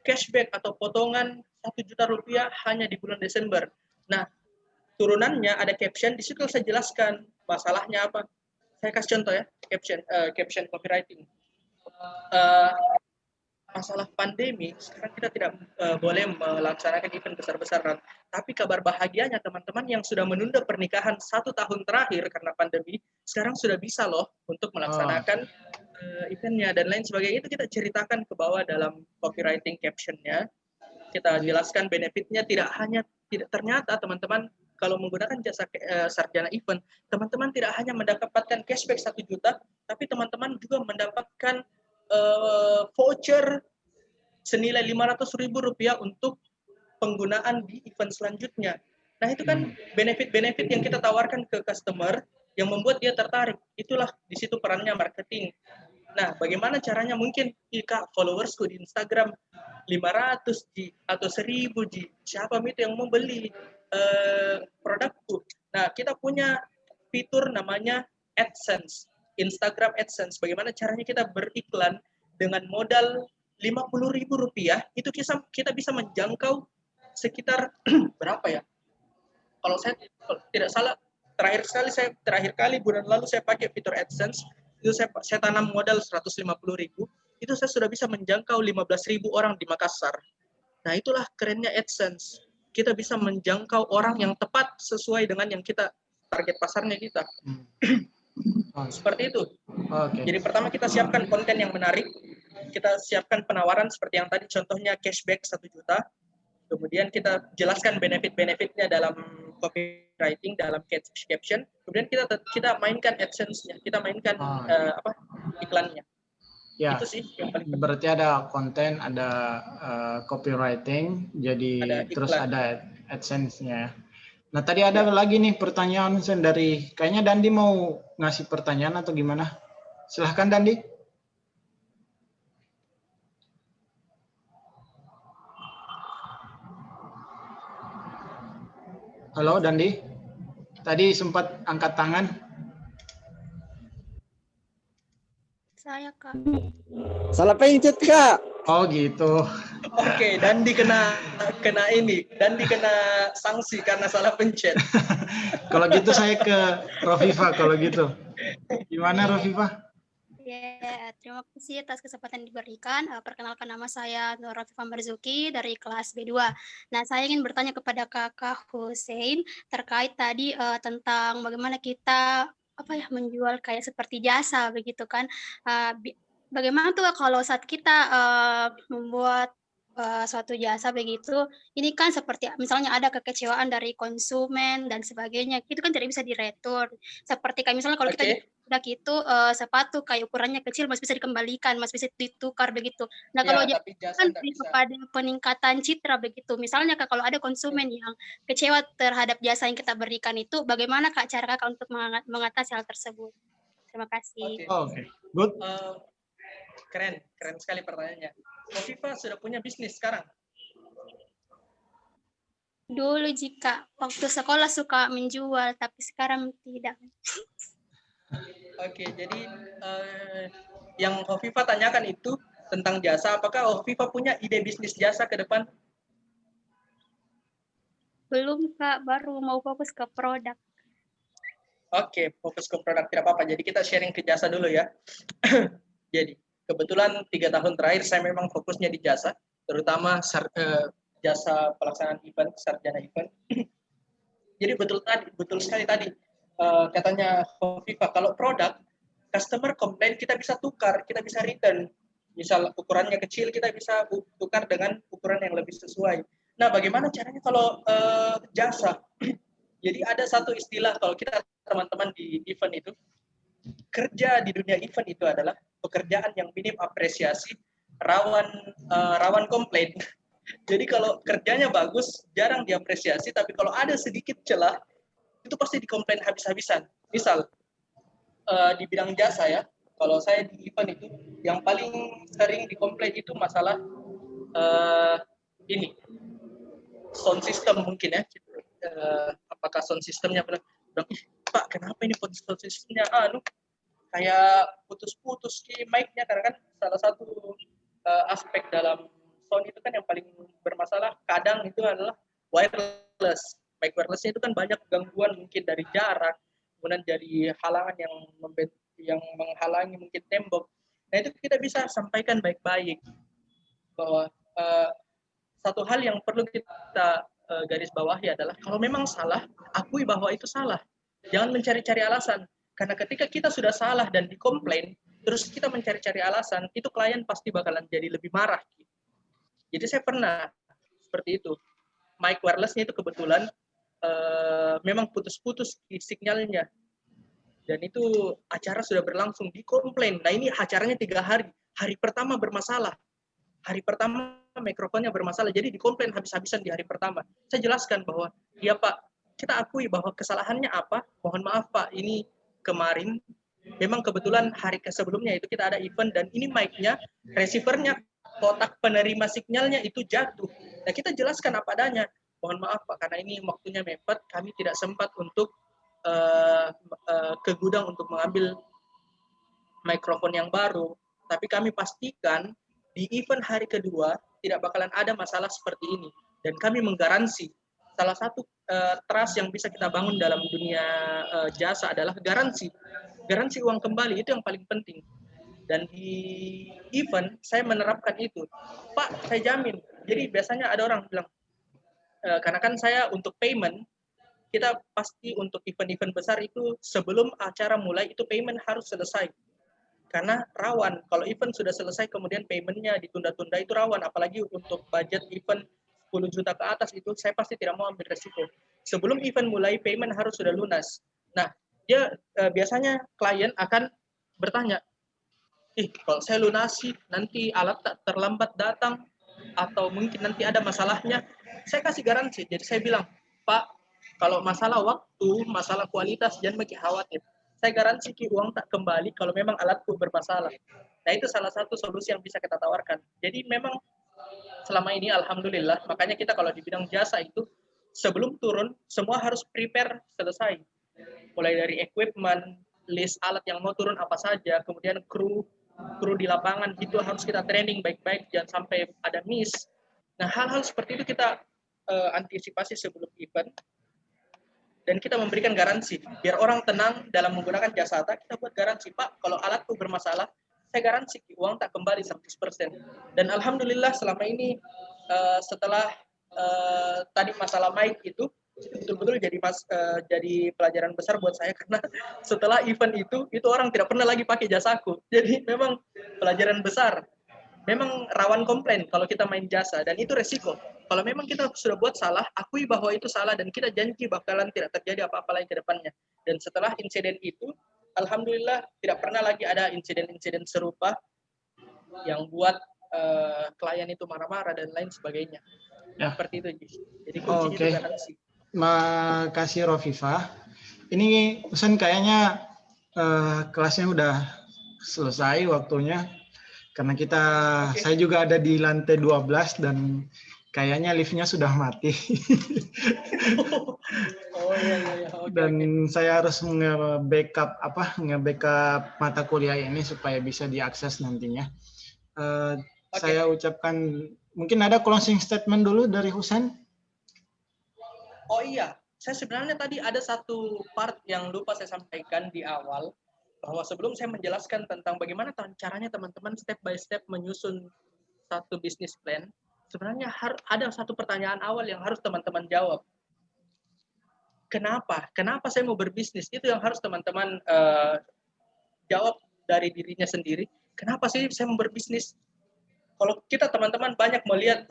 cashback atau potongan 1 juta rupiah hanya di bulan Desember. Nah, turunannya ada caption, di situ saya jelaskan masalahnya apa. Saya kasih contoh ya, caption copywriting. Masalah pandemi, sekarang kita tidak boleh melaksanakan event besar-besaran. Tapi kabar bahagianya teman-teman yang sudah menunda pernikahan 1 tahun terakhir karena pandemi, sekarang sudah bisa loh untuk melaksanakan eventnya dan lain sebagainya. Itu kita ceritakan ke bawah dalam copywriting captionnya. Kita jelaskan benefitnya, ternyata teman-teman kalau menggunakan jasa Sarjana Event, teman-teman tidak hanya mendapatkan cashback 1 juta, tapi teman-teman juga mendapatkan voucher senilai Rp500.000 untuk penggunaan di event selanjutnya. Nah, itu kan benefit-benefit yang kita tawarkan ke customer yang membuat dia tertarik. Itulah di situ perannya marketing. Nah, bagaimana caranya? Mungkin jika followersku di Instagram 500G atau 1000G, siapa itu yang mau beli produkku? Nah, kita punya fitur namanya AdSense, Instagram AdSense. Bagaimana caranya kita beriklan dengan modal Rp50.000, itu kita bisa menjangkau sekitar berapa ya? Kalau saya tidak salah, terakhir kali bulan lalu saya pakai fitur AdSense, itu saya tanam modal 150.000, itu saya sudah bisa menjangkau 15.000 orang di Makassar. Nah, itulah kerennya AdSense. Kita bisa menjangkau orang yang tepat sesuai dengan yang kita target pasarnya kita. Seperti itu. Jadi pertama kita siapkan konten yang menarik, kita siapkan penawaran seperti yang tadi contohnya cashback 1 juta. Kemudian kita jelaskan benefit-benefitnya dalam copywriting, dalam caption. Kemudian kita mainkan AdSense-nya, kita mainkan iklannya. Ya, itu sih yang paling penting. Berarti ada konten, ada copywriting, jadi terus ada AdSense-nya. Nah, tadi ada lagi nih pertanyaan dari, kayaknya Dandi mau ngasih pertanyaan atau gimana? Silahkan Dandi. Halo Dandi, tadi sempat angkat tangan. Saya, Kak. Salah pencet, Kak. Oh gitu. Oke, Dandi kena sanksi karena salah pencet. Kalau gitu saya ke Rofifa kalau gitu. Gimana Rofifa? Ya, terima kasih atas kesempatan yang diberikan. Perkenalkan, nama saya Nur Rofifa Marzuki dari kelas B2. Nah, saya ingin bertanya kepada Kakak Hussein terkait tadi tentang bagaimana kita menjual kayak seperti jasa begitu kan. Bagaimana tuh kalau saat kita membuat suatu jasa begitu, ini kan seperti misalnya ada kekecewaan dari konsumen dan sebagainya, itu kan tidak bisa diretur. Seperti kayak misalnya kalau kita udah gitu sepatu kayak ukurannya kecil masih bisa dikembalikan, masih bisa ditukar begitu. Nah, kalau kan kepada peningkatan citra begitu. Misalnya Kak, kalau ada konsumen yang kecewa terhadap jasa yang kita berikan itu, bagaimana Kak cara Kakak untuk mengatasi hal tersebut? Terima kasih. Oke. Good. Keren sekali pertanyaannya. Rofifa sudah punya bisnis sekarang? Dulu jika waktu sekolah suka menjual, tapi sekarang tidak. Oke, jadi yang Rofifa tanyakan itu tentang jasa. Apakah Rofifa punya ide bisnis jasa ke depan? Belum Kak, baru mau fokus ke produk. Oke, fokus ke produk tidak apa-apa. Jadi kita sharing ke jasa dulu ya. Jadi kebetulan 3 tahun terakhir saya memang fokusnya di jasa, terutama jasa pelaksanaan event, Sarjana Event. Jadi betul sekali tadi katanya Rofifa, kalau produk customer komplain kita bisa tukar, kita bisa return. Misal ukurannya kecil, kita bisa tukar dengan ukuran yang lebih sesuai. Nah, bagaimana caranya kalau jasa? Jadi ada satu istilah kalau kita teman-teman di event itu, kerja di dunia event itu adalah pekerjaan yang minim apresiasi, rawan komplain. Jadi kalau kerjanya bagus, jarang diapresiasi, tapi kalau ada sedikit celah, itu pasti dikomplain habis-habisan. Misal, di bidang jasa ya, kalau saya di event itu, yang paling sering dikomplain itu masalah ini, sound system mungkin ya. Apakah sound systemnya bilang, Pak, kenapa ini sound systemnya kayak putus-putus di mic-nya, karena kan salah satu aspek dalam sound itu kan yang paling bermasalah kadang itu adalah wireless. Mic wireless-nya itu kan banyak gangguan mungkin dari jarak, kemudian dari halangan yang menghalangi mungkin tembok. Nah, itu kita bisa sampaikan baik-baik bahwa satu hal yang perlu kita garis bawahi adalah kalau memang salah, akui bahwa itu salah. Jangan mencari-cari alasan. Karena ketika kita sudah salah dan dikomplain, terus kita mencari-cari alasan, itu klien pasti bakalan jadi lebih marah. Jadi saya pernah seperti itu. Mic wireless-nya itu kebetulan memang putus-putus sinyalnya. Dan itu acara sudah berlangsung, dikomplain. Nah, ini acaranya 3 hari. Hari pertama bermasalah. Hari pertama mikrofonnya bermasalah, jadi dikomplain habis-habisan di hari pertama. Saya jelaskan bahwa, ya Pak, kita akui bahwa kesalahannya apa, mohon maaf Pak, ini kemarin, memang kebetulan hari sebelumnya itu kita ada event, dan ini mic-nya, receiver-nya, kotak penerima sinyalnya itu jatuh. Nah, kita jelaskan apa adanya, mohon maaf Pak, karena ini waktunya mepet, kami tidak sempat untuk ke gudang untuk mengambil mikrofon yang baru, tapi kami pastikan di event hari kedua tidak bakalan ada masalah seperti ini, dan kami menggaransi. Salah satu trust yang bisa kita bangun dalam dunia jasa adalah garansi uang kembali, itu yang paling penting. Dan di event saya menerapkan itu, Pak, saya jamin. Jadi biasanya ada orang bilang, karena kan saya untuk payment, kita pasti untuk event-event besar itu sebelum acara mulai itu payment harus selesai. Karena rawan, kalau event sudah selesai kemudian payment-nya ditunda-tunda itu rawan, apalagi untuk budget event 10 juta ke atas itu saya pasti tidak mau ambil resiko. Sebelum event mulai payment harus sudah lunas. Nah, dia biasanya klien akan bertanya, kalau saya lunasi nanti alat tak terlambat datang atau mungkin nanti ada masalahnya, saya kasih garansi. Jadi saya bilang, Pak, kalau masalah waktu, masalah kualitas, jangan makin khawatir. Saya garansi uang tak kembali kalau memang alatku bermasalah. Nah, itu salah satu solusi yang bisa kita tawarkan. Jadi memang selama ini alhamdulillah, makanya kita kalau di bidang jasa itu sebelum turun semua harus prepare selesai. Mulai dari equipment, list alat yang mau turun apa saja, kemudian kru di lapangan itu harus kita training baik-baik, jangan sampai ada miss. Nah, hal-hal seperti itu kita antisipasi sebelum event. Dan kita memberikan garansi, biar orang tenang dalam menggunakan jasa ATA, kita buat garansi, Pak, kalau alatku bermasalah, saya garansi uang tak kembali 100%. Dan alhamdulillah selama ini setelah tadi masalah mic itu betul-betul jadi pelajaran besar buat saya, karena setelah event itu orang tidak pernah lagi pakai jasaku. Jadi memang pelajaran besar. Memang rawan komplain kalau kita main jasa, dan itu resiko. Kalau memang kita sudah buat salah, akui bahwa itu salah, dan kita janji bakalan tidak terjadi apa-apa lagi ke depannya. Dan setelah insiden itu, alhamdulillah tidak pernah lagi ada insiden-insiden serupa yang buat klien itu marah-marah dan lain sebagainya. Ya. Seperti itu, jadi kuncinya itu garansi. Makasih Rofifah. Ini pesan kayaknya kelasnya udah selesai waktunya. Karena saya juga ada di lantai 12 dan kayaknya liftnya sudah mati. Dan saya harus nge-backup mata kuliah ini supaya bisa diakses nantinya. Saya ucapkan, mungkin ada closing statement dulu dari Husain. Oh iya, saya sebenarnya tadi ada satu part yang lupa saya sampaikan di awal, bahwa sebelum saya menjelaskan tentang bagaimana caranya teman-teman step by step menyusun satu bisnis plan, sebenarnya ada satu pertanyaan awal yang harus teman-teman jawab. Kenapa? Kenapa saya mau berbisnis? Itu yang harus teman-teman jawab dari dirinya sendiri. Kenapa sih saya mau berbisnis? Kalau kita teman-teman banyak melihat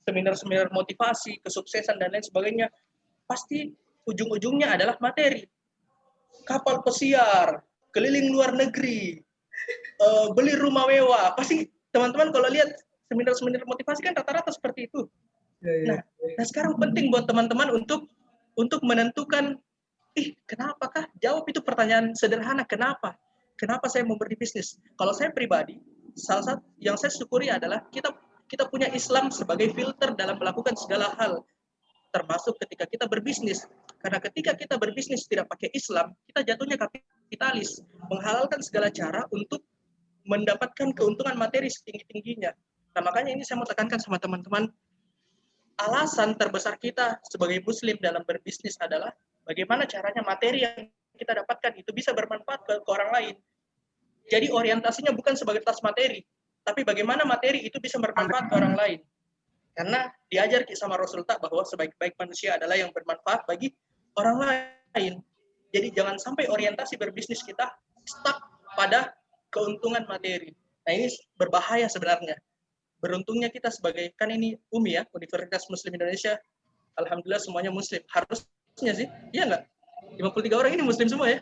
seminar-seminar motivasi, kesuksesan dan lain sebagainya, pasti ujung-ujungnya adalah materi. Kapal pesiar, keliling luar negeri, beli rumah mewah. Pasti teman-teman kalau lihat seminar-seminar motivasi kan rata-rata seperti itu. Nah sekarang penting buat teman-teman untuk menentukan, kenapakah? Jawab itu pertanyaan sederhana, kenapa? Kenapa saya mau berbisnis? Kalau saya pribadi, salah satu yang saya syukuri adalah kita punya Islam sebagai filter dalam melakukan segala hal, termasuk ketika kita berbisnis. Karena ketika kita berbisnis tidak pakai Islam, kita jatuhnya kapitalis, menghalalkan segala cara untuk mendapatkan keuntungan materi setinggi-tingginya. Nah makanya ini saya mau tekankan sama teman-teman, alasan terbesar kita sebagai muslim dalam berbisnis adalah bagaimana caranya materi yang kita dapatkan itu bisa bermanfaat ke orang lain. Jadi orientasinya bukan sebagai tas materi, tapi bagaimana materi itu bisa bermanfaat ke orang lain. Karena diajar sama Rasulullah bahwa sebaik-baik manusia adalah yang bermanfaat bagi orang lain. Jadi jangan sampai orientasi berbisnis kita stuck pada keuntungan materi. Nah ini berbahaya sebenarnya. Beruntungnya kita sebagai, kan ini UMI ya, Universitas Muslim Indonesia, alhamdulillah semuanya muslim. Harusnya sih, iya nggak? 53 orang ini muslim semua ya?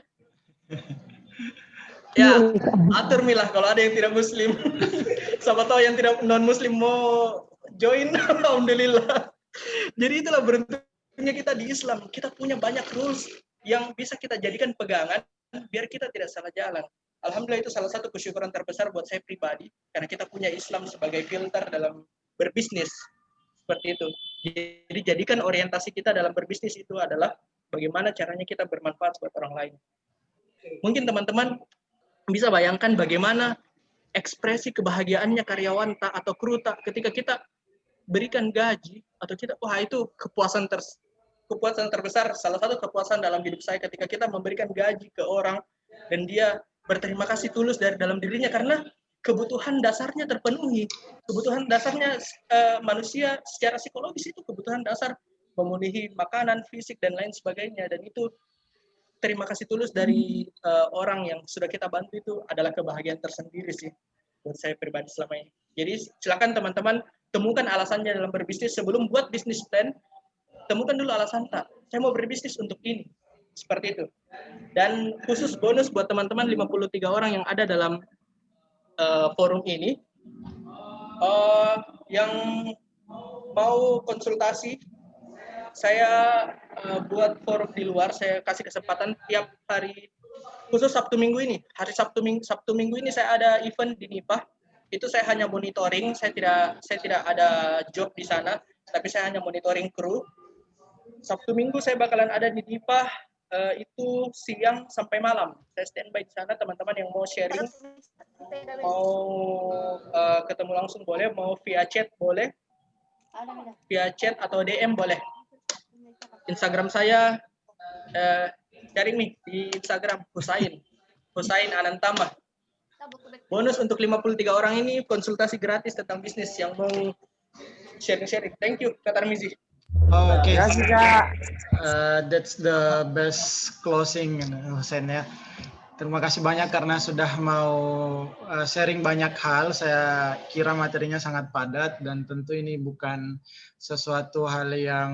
Ya, atur milah kalau ada yang tidak muslim. Siapa tahu yang tidak non-muslim mau join, alhamdulillah. Jadi itulah beruntungnya kita di Islam. Kita punya banyak rules yang bisa kita jadikan pegangan biar kita tidak salah jalan. Alhamdulillah itu salah satu kesyukuran terbesar buat saya pribadi, karena kita punya Islam sebagai filter dalam berbisnis. Seperti itu. Jadi jadikan orientasi kita dalam berbisnis itu adalah bagaimana caranya kita bermanfaat buat orang lain. Mungkin teman-teman bisa bayangkan bagaimana ekspresi kebahagiaannya karyawan atau kru ketika kita berikan gaji, atau kita, itu kepuasan terbesar, salah satu kepuasan dalam hidup saya ketika kita memberikan gaji ke orang dan dia berterima kasih tulus dari dalam dirinya karena kebutuhan dasarnya terpenuhi. Kebutuhan dasarnya manusia secara psikologis itu kebutuhan dasar, memenuhi makanan, fisik dan lain sebagainya, dan itu terima kasih tulus dari orang yang sudah kita bantu itu adalah kebahagiaan tersendiri sih buat saya pribadi selama ini. Jadi silakan teman-teman temukan alasannya dalam berbisnis. Sebelum buat bisnis plan, temukan dulu alasan saya mau berbisnis untuk ini. Seperti itu. Dan khusus bonus buat teman-teman 53 orang yang ada dalam forum ini, yang mau konsultasi, saya buat forum di luar, saya kasih kesempatan tiap hari, khusus Sabtu Minggu ini. Hari Sabtu Minggu ini saya ada event di NIPA. Itu saya hanya monitoring, saya tidak ada job di sana, tapi saya hanya monitoring kru. Sabtu Minggu saya bakalan ada di NIPA, itu siang sampai malam. Saya standby di sana, teman-teman yang mau sharing, mau ketemu langsung boleh, mau via chat boleh, via chat atau DM boleh. Instagram saya, cari nih di Instagram, Husain Anantama. Bonus untuk 53 orang ini konsultasi gratis tentang bisnis yang mau sharing-sharing. Thank you, Kak Tarmizi. Oke. Terima kasih, Kak. That's the best closing, Hussein ya. Terima kasih banyak karena sudah mau sharing banyak hal. Saya kira materinya sangat padat dan tentu ini bukan sesuatu hal yang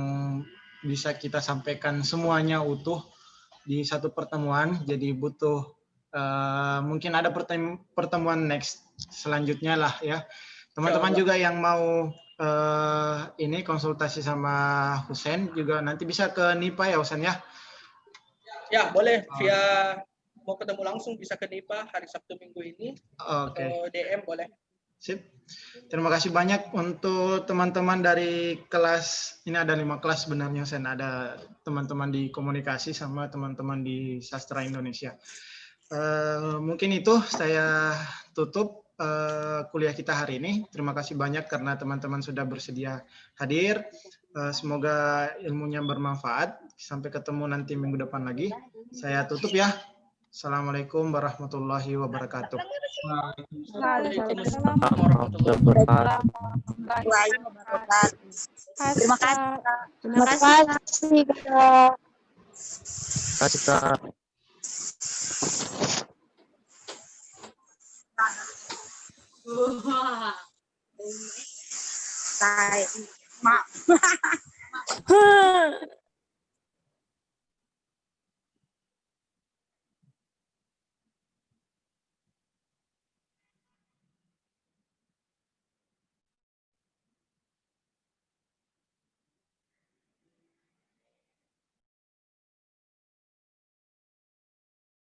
bisa kita sampaikan semuanya utuh di satu pertemuan. Jadi butuh mungkin ada pertemuan next selanjutnya lah ya. Teman-teman juga yang mau ini konsultasi sama Hussein juga nanti bisa ke NIPA ya Hussein ya? Ya boleh, via mau ketemu langsung bisa ke NIPA hari Sabtu Minggu ini. Oke. Atau DM boleh. Sip. Terima kasih banyak untuk teman-teman dari kelas, ini ada 5 kelas sebenarnya Hussein, ada teman-teman di komunikasi sama teman-teman di sastra Indonesia. Mungkin itu saya tutup kuliah kita hari ini. Terima kasih banyak karena teman-teman sudah bersedia hadir. Semoga ilmunya bermanfaat. Sampai ketemu nanti minggu depan lagi. Saya tutup ya. Assalamualaikum warahmatullahi wabarakatuh. Waalaikumsalam warahmatullahi wabarakatuh. Terima kasih. Terima kasih, Kak. Terima kasih, Kak. Wah. Saya, maaf.